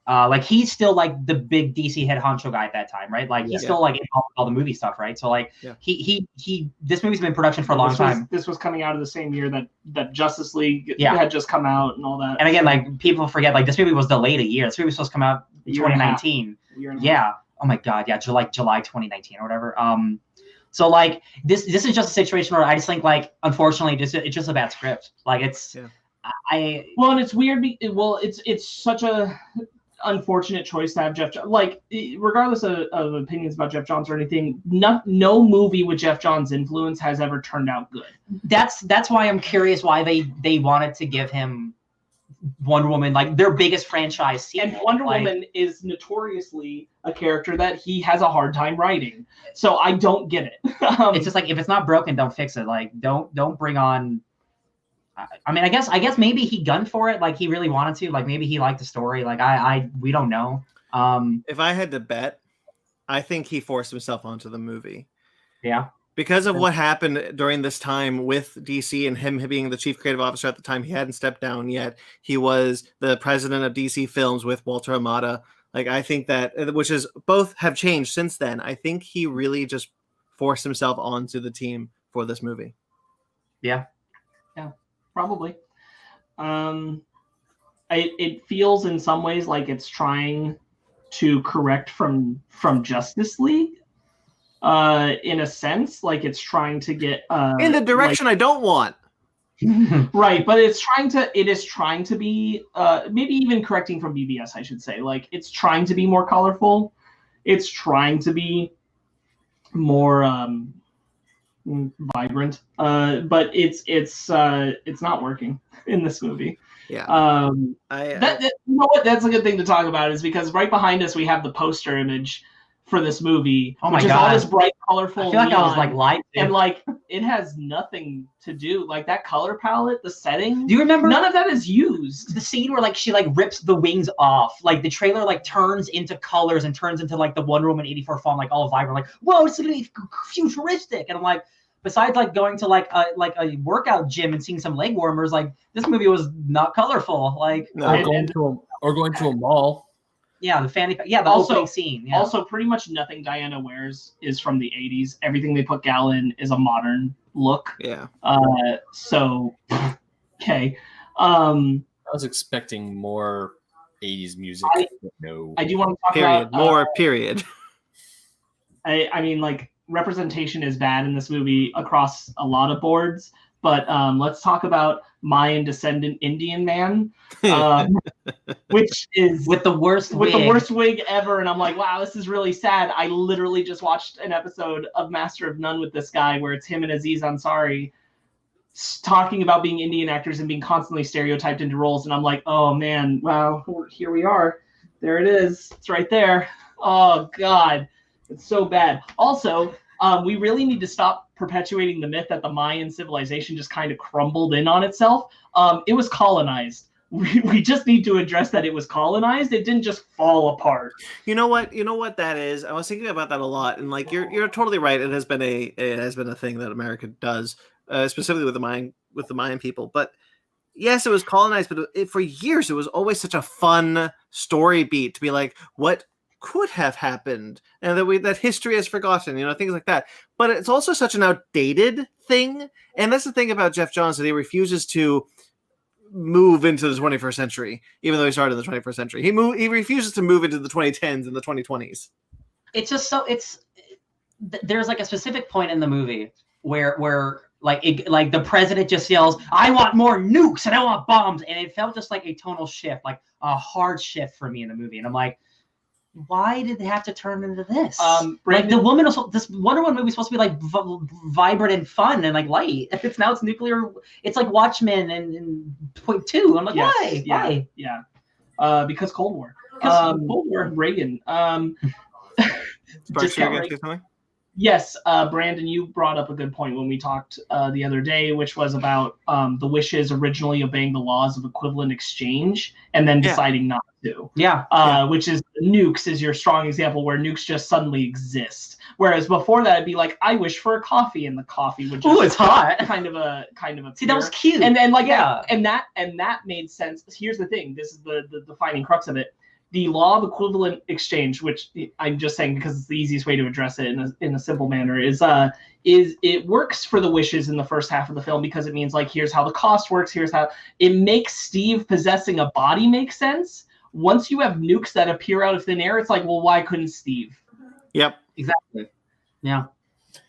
Like he's still like the big DC head honcho guy at that time, right? Like he's still like involved with all the movie stuff, right? So like he this movie's been in production for a long time. This was coming out of the same year that Justice League had just come out and all that. And again, like people forget, like this movie was delayed a year. This movie was supposed to come out in 2019. Yeah. Oh my God. Yeah. July 2019 or whatever. So like this is just a situation where I just think like unfortunately it's just a bad script. Like it's well, and it's weird. It's such a unfortunate choice to have Jeff Johns. Like regardless of opinions about Jeff Johns or anything, no movie with Jeff Johns' influence has ever turned out good. That's why I'm curious why they wanted to give him Wonder Woman, like their biggest franchise sequel. And Wonder Woman is notoriously a character that he has a hard time writing. So I don't get it. It's just like if it's not broken, don't fix it. Like don't bring on. I mean, I guess maybe he gunned for it. Like he really wanted to. Like maybe he liked the story. Like we don't know. If I had to bet, I think he forced himself onto the movie. Yeah. Because of what happened during this time with DC and him being the chief creative officer at the time, he hadn't stepped down yet. He was the president of DC Films with Walter Hamada. Like, I think that, which is both have changed since then. I think he really just forced himself onto the team for this movie. Yeah. Yeah, probably. It feels in some ways like it's trying to correct from Justice League. In a sense, like it's trying to get in the direction I don't want. Right, but it is trying to be maybe even correcting from BBS, I should say. Like it's trying to be more colorful. It's trying to be more vibrant. But it's not working in this movie. Yeah. You know what? That's a good thing to talk about is because right behind us we have the poster image for this movie, oh my which is God. all this bright, colorful. I feel like I was like light, and like it has nothing to do like that color palette, the setting. Do you remember? None of that is used. The scene where like she like rips the wings off, like the trailer like turns into colors and turns into like the Wonder Woman 84 font, like all vibrant, like whoa, it's gonna be futuristic. And I'm like, besides like going to like a workout gym and seeing some leg warmers, like this movie was not colorful. Like or going to a mall. Yeah, the opening scene. Yeah. Also, pretty much nothing Diana wears is from the 80s. Everything they put Gal in is a modern look. Yeah. So, okay. I was expecting more 80s music. No. I do want to talk period. about... More period. I mean, like, representation is bad in this movie across a lot of boards. But let's talk about Mayan descendant Indian man, which is with the worst wig ever. And I'm like, wow, this is really sad. I literally just watched an episode of Master of None with this guy where it's him and Aziz Ansari talking about being Indian actors and being constantly stereotyped into roles. And I'm like, oh man, wow, here we are. There it is. It's right there. Oh God, it's so bad. Also, we really need to stop perpetuating the myth that the Mayan civilization just kind of crumbled in on itself. It was colonized. We just need to address that it was colonized. It didn't just fall apart. You know what that is? I was thinking about that a lot, and like you're totally right. It has been a thing that America does, specifically with the Mayan people. But yes, it was colonized, but for years it was always such a fun story beat to be like, what could have happened, and that history has forgotten, things like that. But it's also such an outdated thing, and that's the thing about Jeff Johns, that he refuses to move into the 21st century, even though he started in the 21st century. He refuses to move into the 2010s and the 2020s. It's just there's like a specific point in the movie where like the president just yells, "I want more nukes and I want bombs," and it felt just like a tonal shift, like a hard shift for me in the movie, and I'm like, why did they have to turn into this? Like the woman, this Wonder Woman movie is supposed to be like vibrant and fun and like light. It's nuclear. It's like Watchmen and Point 2. I'm like, why? Why? Yeah. Because Cold War. Cold War. Reagan. Just something? Yes, Brandon, you brought up a good point when we talked the other day, which was about the wishes originally obeying the laws of equivalent exchange and then deciding not to. Which is nukes is your strong example where nukes just suddenly exist. Whereas before that, it'd be like, I wish for a coffee, and the coffee would just it's hot. Kind of a See, that was cute. And like that made sense. Here's the thing. This is the defining crux of it. the law of equivalent exchange, which I'm just saying because it's the easiest way to address it in a simple manner, is it works for the wishes in the first half of the film because it means like here's how the cost works, here's how it makes Steve possessing a body make sense. Once you have nukes that appear out of thin air, it's like, well, why couldn't Steve? Yep. Exactly. Yeah.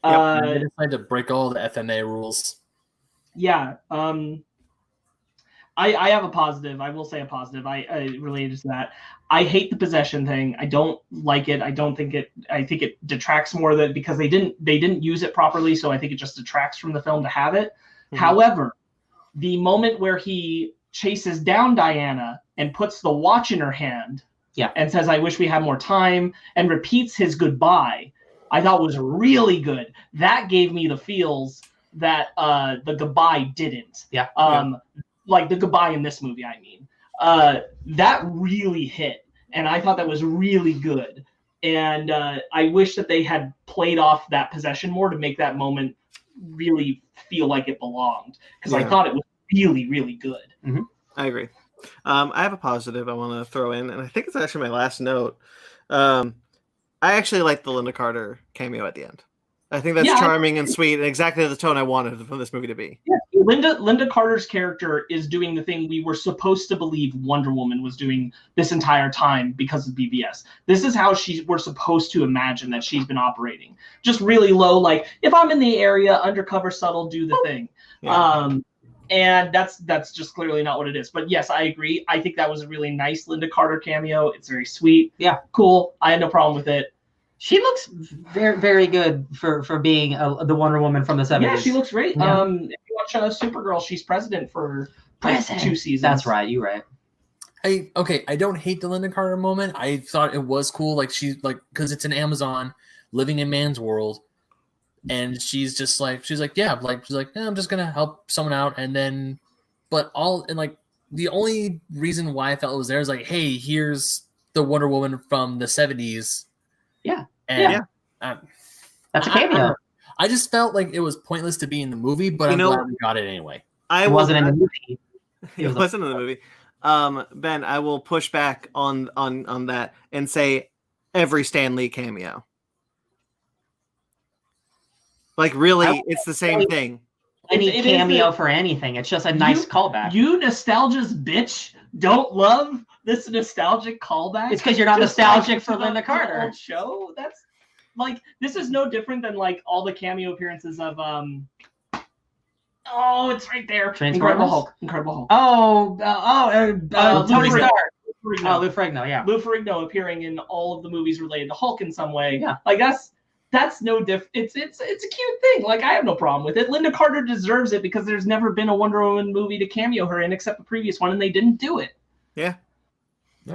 They decided to break all the FMA rules. Yeah. I have a positive. I will say a positive. I related to that. I hate the possession thing. I don't like it. I think it detracts more than because they didn't use it properly. So I think it just detracts from the film to have it. Mm-hmm. However, the moment where he chases down Diana and puts the watch in her hand, and says, "I wish we had more time," and repeats his goodbye, I thought was really good. That gave me the feels that the goodbye didn't. Yeah. Like the goodbye in this movie, I mean. That really hit, and I thought that was really good. And I wish that they had played off that possession more to make that moment really feel like it belonged, because I thought it was really, really good. Mm-hmm. I agree. I have a positive I want to throw in, and I think it's actually my last note. I actually like the Linda Carter cameo at the end. I think that's charming and sweet and exactly the tone I wanted for this movie to be. Yeah. Linda Carter's character is doing the thing we were supposed to believe Wonder Woman was doing this entire time because of BVS. This is how we're supposed to imagine that she's been operating. Just really low, like, if I'm in the area, undercover, subtle, do the thing. Yeah. And that's just clearly not what it is. But yes, I agree. I think that was a really nice Linda Carter cameo. It's very sweet. Yeah. Cool. I had no problem with it. She looks very, very good for being the Wonder Woman from the 70s. Yeah, she looks great. Yeah. If you watch Supergirl, she's president for 2 seasons. That's right. You're right. I don't hate the Linda Carter moment. I thought it was cool. Like, she's like, because it's an Amazon living in man's world. And she's like, I'm just going to help someone out. And then, the only reason why I felt it was there is like, hey, here's the Wonder Woman from the 70s. Yeah. And that's a cameo. I just felt like it was pointless to be in the movie, but I'm glad we got it anyway. It wasn't in the movie. It wasn't in the movie. Ben, I will push back on that and say every Stan Lee cameo. Like, really, it's the same thing. Any cameo for anything. It's just a nice callback. You nostalgia's bitch don't love this nostalgic callback. It's because you're not nostalgic for Linda Carter. Old show. That's like, this is no different than like all the cameo appearances of it's right there. Incredible Hulk. Tony Stark. Lou Ferrigno, yeah. Lou Ferrigno appearing in all of the movies related to Hulk in some way. Yeah. Like, that's no different. It's a cute thing. Like, I have no problem with it. Linda Carter deserves it because there's never been a Wonder Woman movie to cameo her in except the previous one, and they didn't do it. Yeah.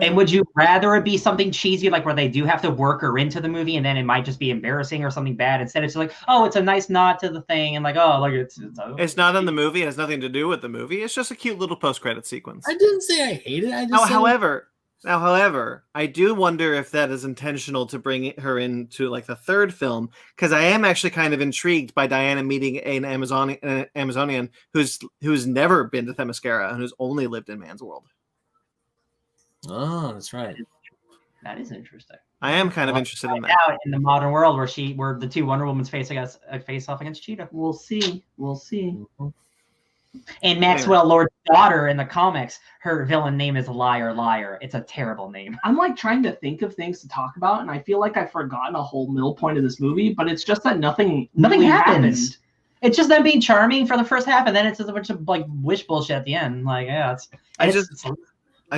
And would you rather it be something cheesy, like where they do have to work her into the movie, and then it might just be embarrassing or something bad? Instead, it's like, oh, it's a nice nod to the thing, and like, oh, like it's not in the movie. It has nothing to do with the movie. It's just a cute little post-credit sequence. I didn't say I hate it. I just However, I do wonder if that is intentional to bring her into like the third film, because I am actually kind of intrigued by Diana meeting an Amazonian who's never been to Themyscira and who's only lived in man's world. Oh, that's right. That is interesting. I am kind of interested in that. Out in the modern world where the two Wonder Womans face off against Cheetah. We'll see. Mm-hmm. And Maxwell Lord's daughter in the comics, her villain name is Liar Liar. It's a terrible name. I'm like trying to think of things to talk about, and I feel like I've forgotten a whole middle point of this movie, but it's just that nothing really happens. It's just them being charming for the first half, and then it's just a bunch of like wish bullshit at the end. Like, yeah, I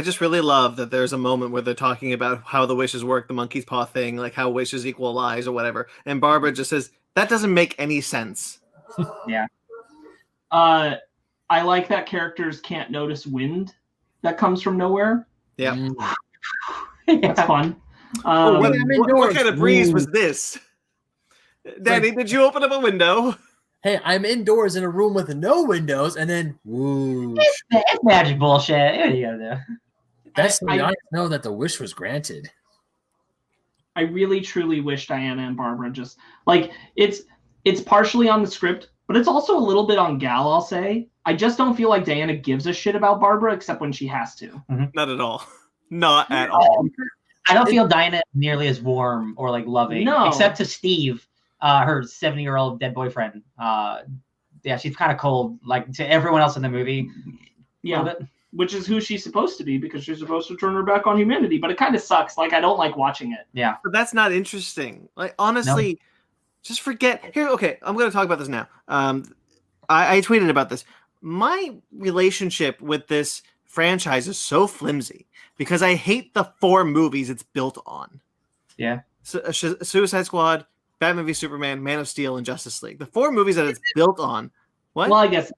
just really love that there's a moment where they're talking about how the wishes work, the monkey's paw thing, like how wishes equal lies or whatever. And Barbara just says, that doesn't make any sense. Yeah. I like that characters can't notice wind that comes from nowhere. Yeah. That's fun. What kind of breeze was this? Danny, did you open up a window? Hey, I'm indoors in a room with no windows, and then whoosh. It's magic bullshit. What are you gonna do? That's the I know that the wish was granted. I really truly wish Diana and Barbara just like it's partially on the script, but it's also a little bit on Gal, I'll say. I just don't feel like Diana gives a shit about Barbara except when she has to. Mm-hmm. Not at all. Not at all. I don't feel Dinah nearly as warm or like loving, except to Steve, her 70-year-old dead boyfriend. Yeah, she's kind of cold, like to everyone else in the movie. Yeah, which is who she's supposed to be because she's supposed to turn her back on humanity. But it kind of sucks. Like I don't like watching it. Yeah, but that's not interesting. Like honestly, just forget. Here, okay, I'm going to talk about this now. I tweeted about this. My relationship with this franchise is so flimsy because I hate the 4 movies it's built on. Yeah. Suicide Squad, Batman v Superman, Man of Steel, and Justice League. The 4 movies that it's built on. What? Well, I guess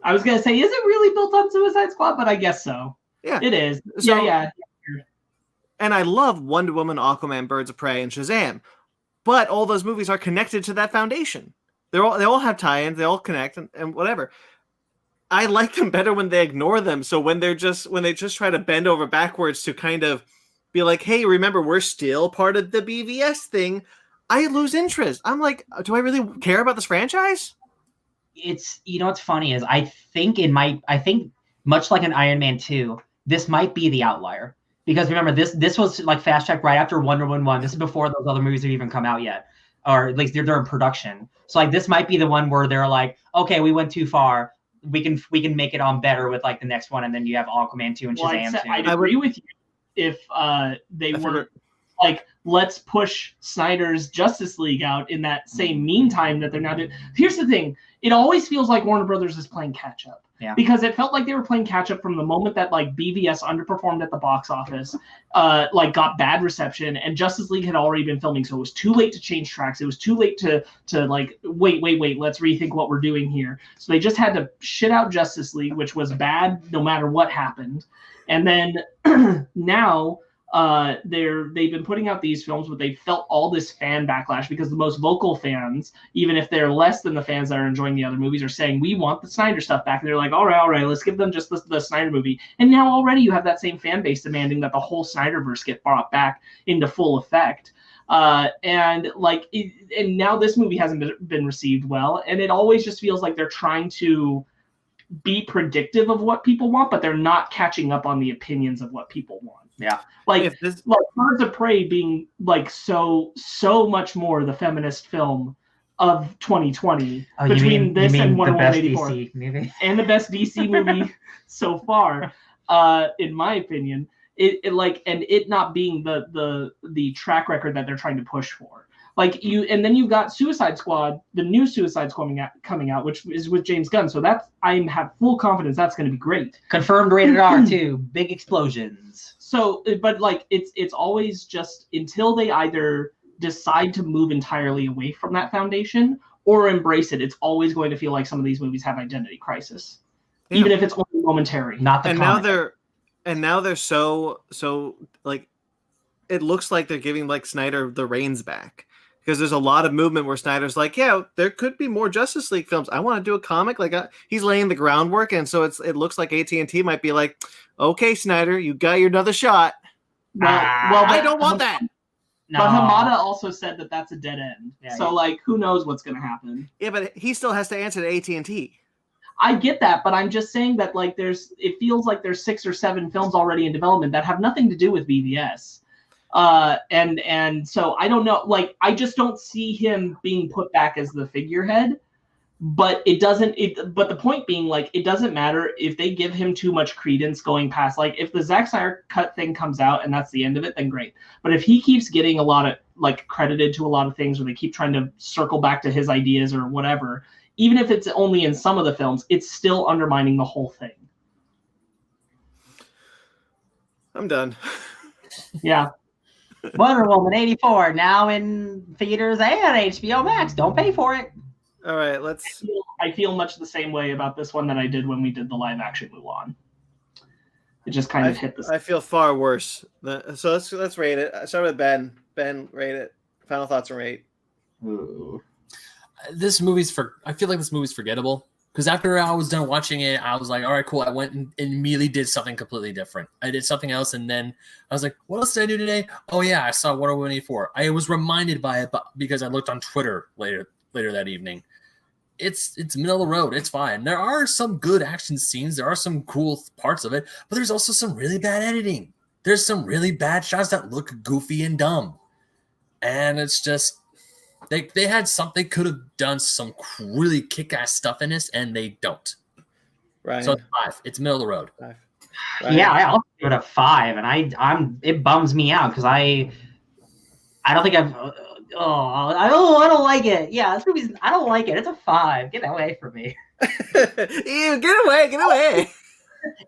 I was going to say, is it really built on Suicide Squad? But I guess so. Yeah. It is. So, yeah. And I love Wonder Woman, Aquaman, Birds of Prey, and Shazam. But all those movies are connected to that foundation. They all have tie-ins, they all connect and whatever. I like them better when they ignore them. So when they just try to bend over backwards to kind of be like, hey, remember, we're still part of the BVS thing, I lose interest. I'm like, do I really care about this franchise? It's, what's funny is I think much like an Iron Man 2, this might be the outlier. Because remember, this was like fast track right after Wonder Woman 1. This is before those other movies have even come out yet. Or at least they're in production. So like this might be the one where they're like, okay, we went too far. We can make it on better with like the next one, and then you have Aquaman 2 and Shazam 2. I'd agree with you if they were like, let's push Snyder's Justice League out in that same meantime that they're now doing. Here's the thing. It always feels like Warner Brothers is playing catch up. Yeah. Because it felt like they were playing catch up from the moment that like BVS underperformed at the box office, like got bad reception, and Justice League had already been filming, so it was too late to change tracks. It was too late to like wait, let's rethink what we're doing here. So they just had to shit out Justice League, which was bad no matter what happened. And then now they've been putting out these films, but they felt all this fan backlash because the most vocal fans, even if they're less than the fans that are enjoying the other movies, are saying we want the Snyder stuff back. And they're like, all right, let's give them just the Snyder movie. And now already you have that same fan base demanding that the whole Snyderverse get brought back into full effect. And now this movie hasn't been received well, and it always just feels like they're trying to be predictive of what people want, but they're not catching up on the opinions of what people want. Yeah. Like Birds of Prey being like so much more the feminist film of 2020 between this and Wonder Woman 84 and the best DC movie so far, in my opinion. It not being the track record that they're trying to push for. And then you've got Suicide Squad, the new Suicide Squad coming out, which is with James Gunn. So I have full confidence that's going to be great. Confirmed rated R too. Big explosions. So, but like it's always just until they either decide to move entirely away from that foundation or embrace it, it's always going to feel like some of these movies have identity crisis, even if it's only momentary. Not the now they're so like, it looks like they're giving like Snyder the reins back. Because there's a lot of movement where Snyder's like, yeah, there could be more Justice League films. I want to do a comic. Like he's laying the groundwork, and so it looks like AT&T might be like, okay, Snyder, you got your another shot. Well, I don't want that. No. But Hamada also said that that's a dead end. Yeah, so like, who knows what's going to happen? Yeah, but he still has to answer to AT&T. I get that, but I'm just saying that like it feels like there's 6 or 7 films already in development that have nothing to do with BVS. And so I don't know, like, I just don't see him being put back as the figurehead, but but the point being, like, it doesn't matter if they give him too much credence going past, like, if the Zack Snyder cut thing comes out and that's the end of it, then great. But if he keeps getting a lot of, like, credited to a lot of things, or they keep trying to circle back to his ideas or whatever, even if it's only in some of the films, it's still undermining the whole thing. I'm done. Yeah. Wonder Woman 84 now in theaters and HBO Max. Don't pay for it. All right, I feel much the same way about this one that I did when we did the live action Mulan. It just kind of hit the. I feel far worse. So let's rate it. I start with Ben. Ben, rate it. Final thoughts and rate. Ooh. I feel like this movie's forgettable. Because after I was done watching it, I was like, all right, cool. I went and immediately did something completely different. I did something else, and then I was like, what else did I do today? Oh, yeah, I saw Wonder Woman 84. I was reminded by it because I looked on Twitter later that evening. It's middle of the road. It's fine. There are some good action scenes. There are some cool parts of it, but there's also some really bad editing. there's some really bad shots that look goofy and dumb. And it's just, they could have done some really kick-ass stuff in this, and they don't. Right. So it's 5. It's middle of the road. 5. Right. Yeah, I'll give it a 5, and it bums me out because I don't think I've. I don't like it. Yeah, this movie's. I don't like it. It's a 5. Get away from me. Ew, get away.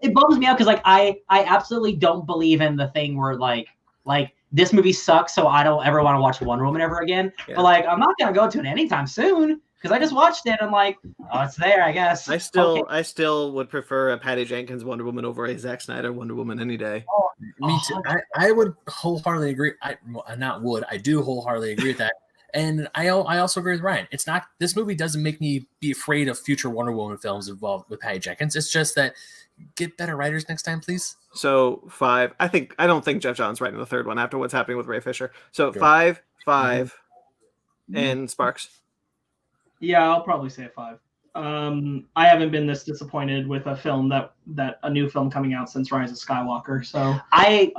It bums me out because I absolutely don't believe in the thing where like this movie sucks, so I don't ever want to watch Wonder Woman ever again. Yeah. But I'm not gonna go to it anytime soon because I just watched it. And I'm like, oh, it's there, I guess. I still would prefer a Patty Jenkins Wonder Woman over a Zack Snyder Wonder Woman any day. Oh, me too. I would wholeheartedly agree. I do wholeheartedly agree with that. And I also agree with Ryan. It's not, this movie doesn't make me be afraid of future Wonder Woman films involved with Patty Jenkins. It's just that get better writers next time, please. So 5. I don't think Jeff John's writing the third one after what's happening with Ray Fisher. So Sure. 5, and Sparks. Yeah, I'll probably say a 5. I haven't been this disappointed with a film that a new film coming out since Rise of Skywalker. So I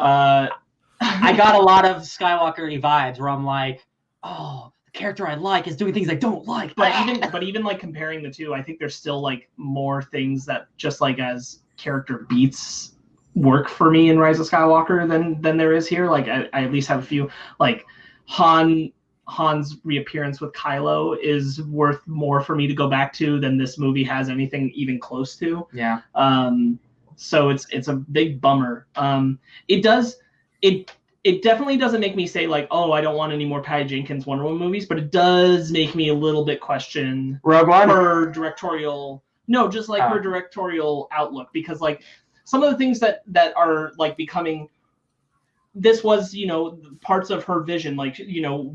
got a lot of Skywalker vibes where I'm like, oh, the character I like is doing things I don't like. But even like comparing the two, I think there's still like more things that just like as character beats work for me in Rise of Skywalker than there is here. Like I at least have a few, like Han's reappearance with Kylo is worth more for me to go back to than this movie has anything even close to. Yeah. So it's a big bummer. It definitely doesn't make me say like, oh, I don't want any more Patty Jenkins Wonder Woman movies, but it does make me a little bit question her directorial. No, just like her directorial outlook, because like some of the things that are like becoming. This was, parts of her vision. Like,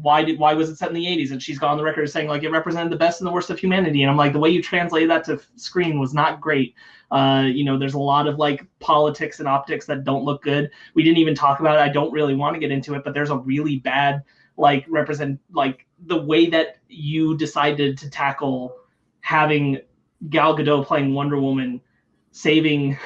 why was it set in the 80s? And she's gone on the record saying like it represented the best and the worst of humanity. And I'm like, the way you translated that to screen was not great. There's a lot of like politics and optics that don't look good. We didn't even talk about it. I don't really want to get into it, but there's a really bad like the way that you decided to tackle having Gal Gadot playing Wonder Woman, saving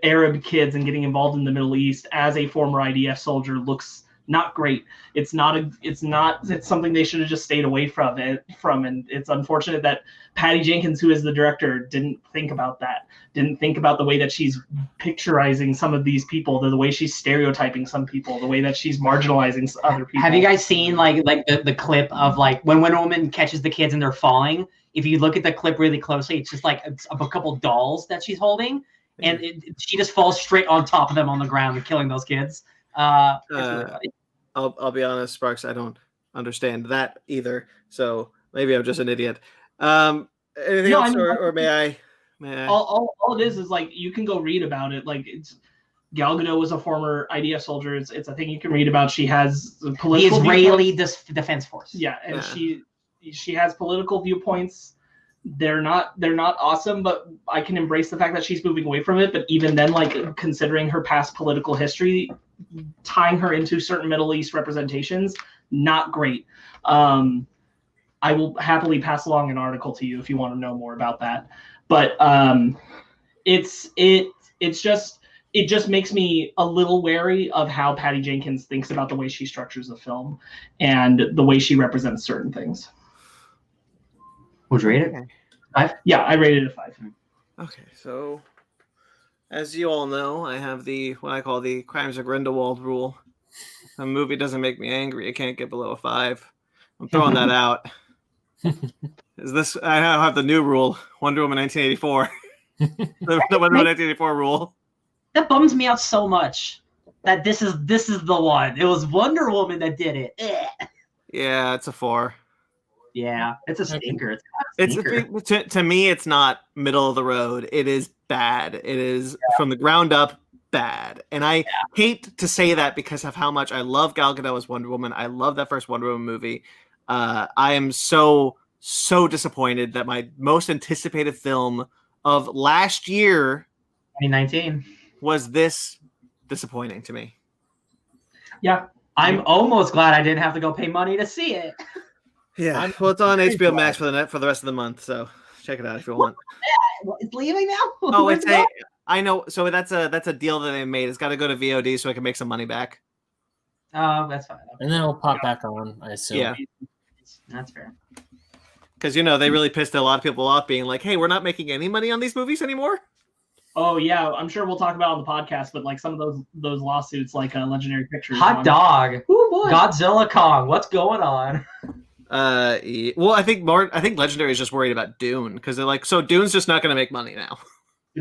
Arab kids and getting involved in the Middle East as a former IDF soldier looks not great. It's something they should have just stayed away from. And it's unfortunate that Patty Jenkins, who is the director, didn't think about that. Didn't think about the way that she's picturizing some of these people, the way she's stereotyping some people, the way that she's marginalizing other people. Have you guys seen like the clip of like when Wonder Woman catches the kids and they're falling? If you look at the clip really closely, it's just like a couple dolls that she's holding, and she just falls straight on top of them on the ground and killing those kids. It's really funny. I'll be honest, Sparks, I don't understand that either. So maybe I'm just an idiot. Anything else, or may I? All it is like you can go read about it. Like it's Gal Gadot was a former IDF soldier. It's a thing you can read about. She has political the Israeli Defense Force. Yeah, and she has political viewpoints. They're not awesome, but I can embrace the fact that she's moving away from it. But even then, like considering her past political history, tying her into certain Middle East representations, not great. I will happily pass along an article to you if you want to know more about that. But it just makes me a little wary of how Patty Jenkins thinks about the way she structures the film and the way she represents certain things. Would you rate it? 5? Yeah, I rated it a 5. Okay, so as you all know, I have what I call the Crimes of Grindelwald rule. If a movie doesn't make me angry, it can't get below a 5. I'm throwing that out. I have the new rule, Wonder Woman 1984. the Wonder Woman 1984 rule. That bums me out so much that this is the one. It was Wonder Woman that did it. Ugh. Yeah, it's a 4. Yeah, it's a stinker. To me, it's not middle of the road. It is bad. It is from the ground up bad. And I hate to say that because of how much I love Gal Gadot as Wonder Woman. I love that first Wonder Woman movie. I am so disappointed that my most anticipated film of last year, 2019, was this disappointing to me. Yeah, I'm almost glad I didn't have to go pay money to see it. Yeah, well, it's on HBO Max for the rest of the month, so check it out if you want. It's leaving now. Oh, I know. So that's a deal that they made. It's got to go to VOD so I can make some money back. Oh, that's fine. And then it'll pop back on, I assume. Yeah. That's fair. Because, they really pissed a lot of people off being like, hey, we're not making any money on these movies anymore. Oh, yeah. I'm sure we'll talk about it on the podcast, but like some of those lawsuits, like Legendary Pictures. Hot dog. Ooh, boy. Godzilla Kong. What's going on? Well, I think Legendary is just worried about Dune because they're like, so Dune's just not going to make money now.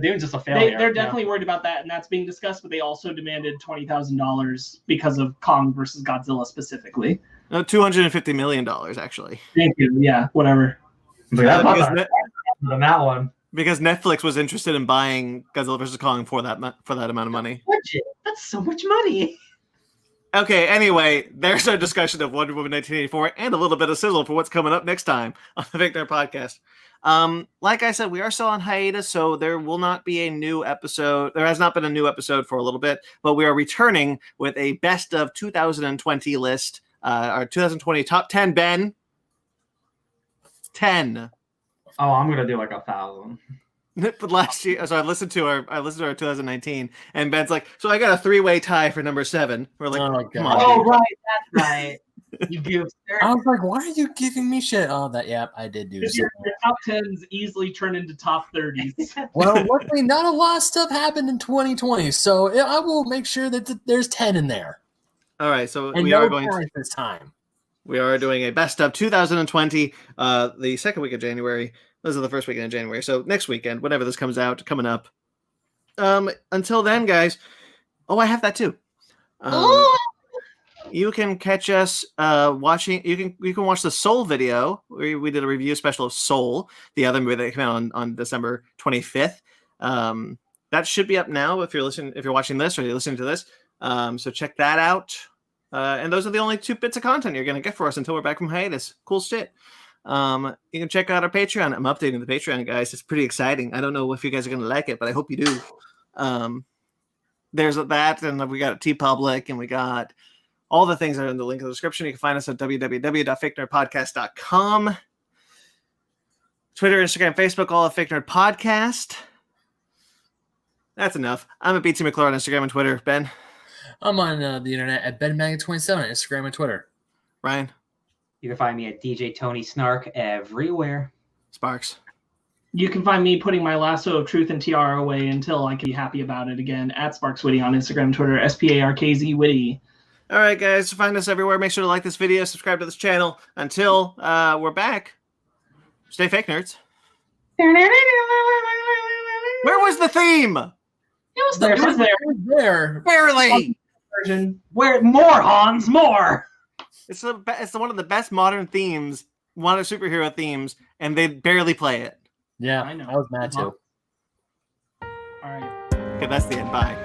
Dune's just a failure. They're definitely worried about that, and that's being discussed, but they also demanded $20,000 because of Kong versus Godzilla specifically. No, $250 million, actually. Thank you. Yeah, whatever. That one. Because Netflix was interested in buying Godzilla vs. Kong for that amount of money. That's so much money. Okay, anyway, there's our discussion of Wonder Woman 1984 and a little bit of sizzle for what's coming up next time on the FakeNerd podcast. Like I said, we are still on hiatus, so there will not be a new episode. There has not been a new episode for a little bit, but we are returning with a best of 2020 list. Our 2020 top 10, Ben. 10. Oh, I'm gonna do like 1,000. But last year, so I listened to our 2019, and Ben's like, so I got a 3-way tie for number 7. We're like, oh, come on. Oh, right, that's right. You goofed. I was like, why are you giving me shit? Oh, I did do Your top 10s easily turn into top 30s. Well, luckily, not a lot of stuff happened in 2020, so I will make sure that there's 10 in there. All right, so and we are going to this time. We are doing a best of 2020, the second week of January. This is the first weekend of January, so next weekend, whenever this comes out, coming up. Until then, guys. Oh, I have that too. You can catch us watching. You can watch the Soul video. We did a review special of Soul, the other movie that came out on December 25th. That should be up now if you're watching this or you're listening to this. So check that out. And those are the only 2 bits of content you're going to get for us until we're back from hiatus. Cool shit. You can check out our Patreon. I'm updating the Patreon, guys. It's pretty exciting. I don't know if you guys are going to like it, but I hope you do. There's that, and we got TeePublic, and we got all the things that are in the link in the description. You can find us at www.fakenerdpodcast.com. Twitter, Instagram, Facebook, all at FakeNerd Podcast. That's enough. I'm at BT McClure on Instagram and Twitter. Ben? I'm on the internet at BenMag27 on Instagram and Twitter. Ryan? You can find me at DJ Tony Snark everywhere. Sparks? You can find me putting my lasso of truth and tiara away until I can be happy about it again at SparksWitty on Instagram and Twitter, SPARKZ Witty. All right, guys. Find us everywhere. Make sure to like this video, subscribe to this channel. Until we're back, stay fake nerds. Where was the theme? It was there. It was there. Barely. Where more, Hans? More. It's one of the best modern themes, modern superhero themes, and they barely play it. Yeah, I know. I was mad too. All right. Okay, that's the end. Bye.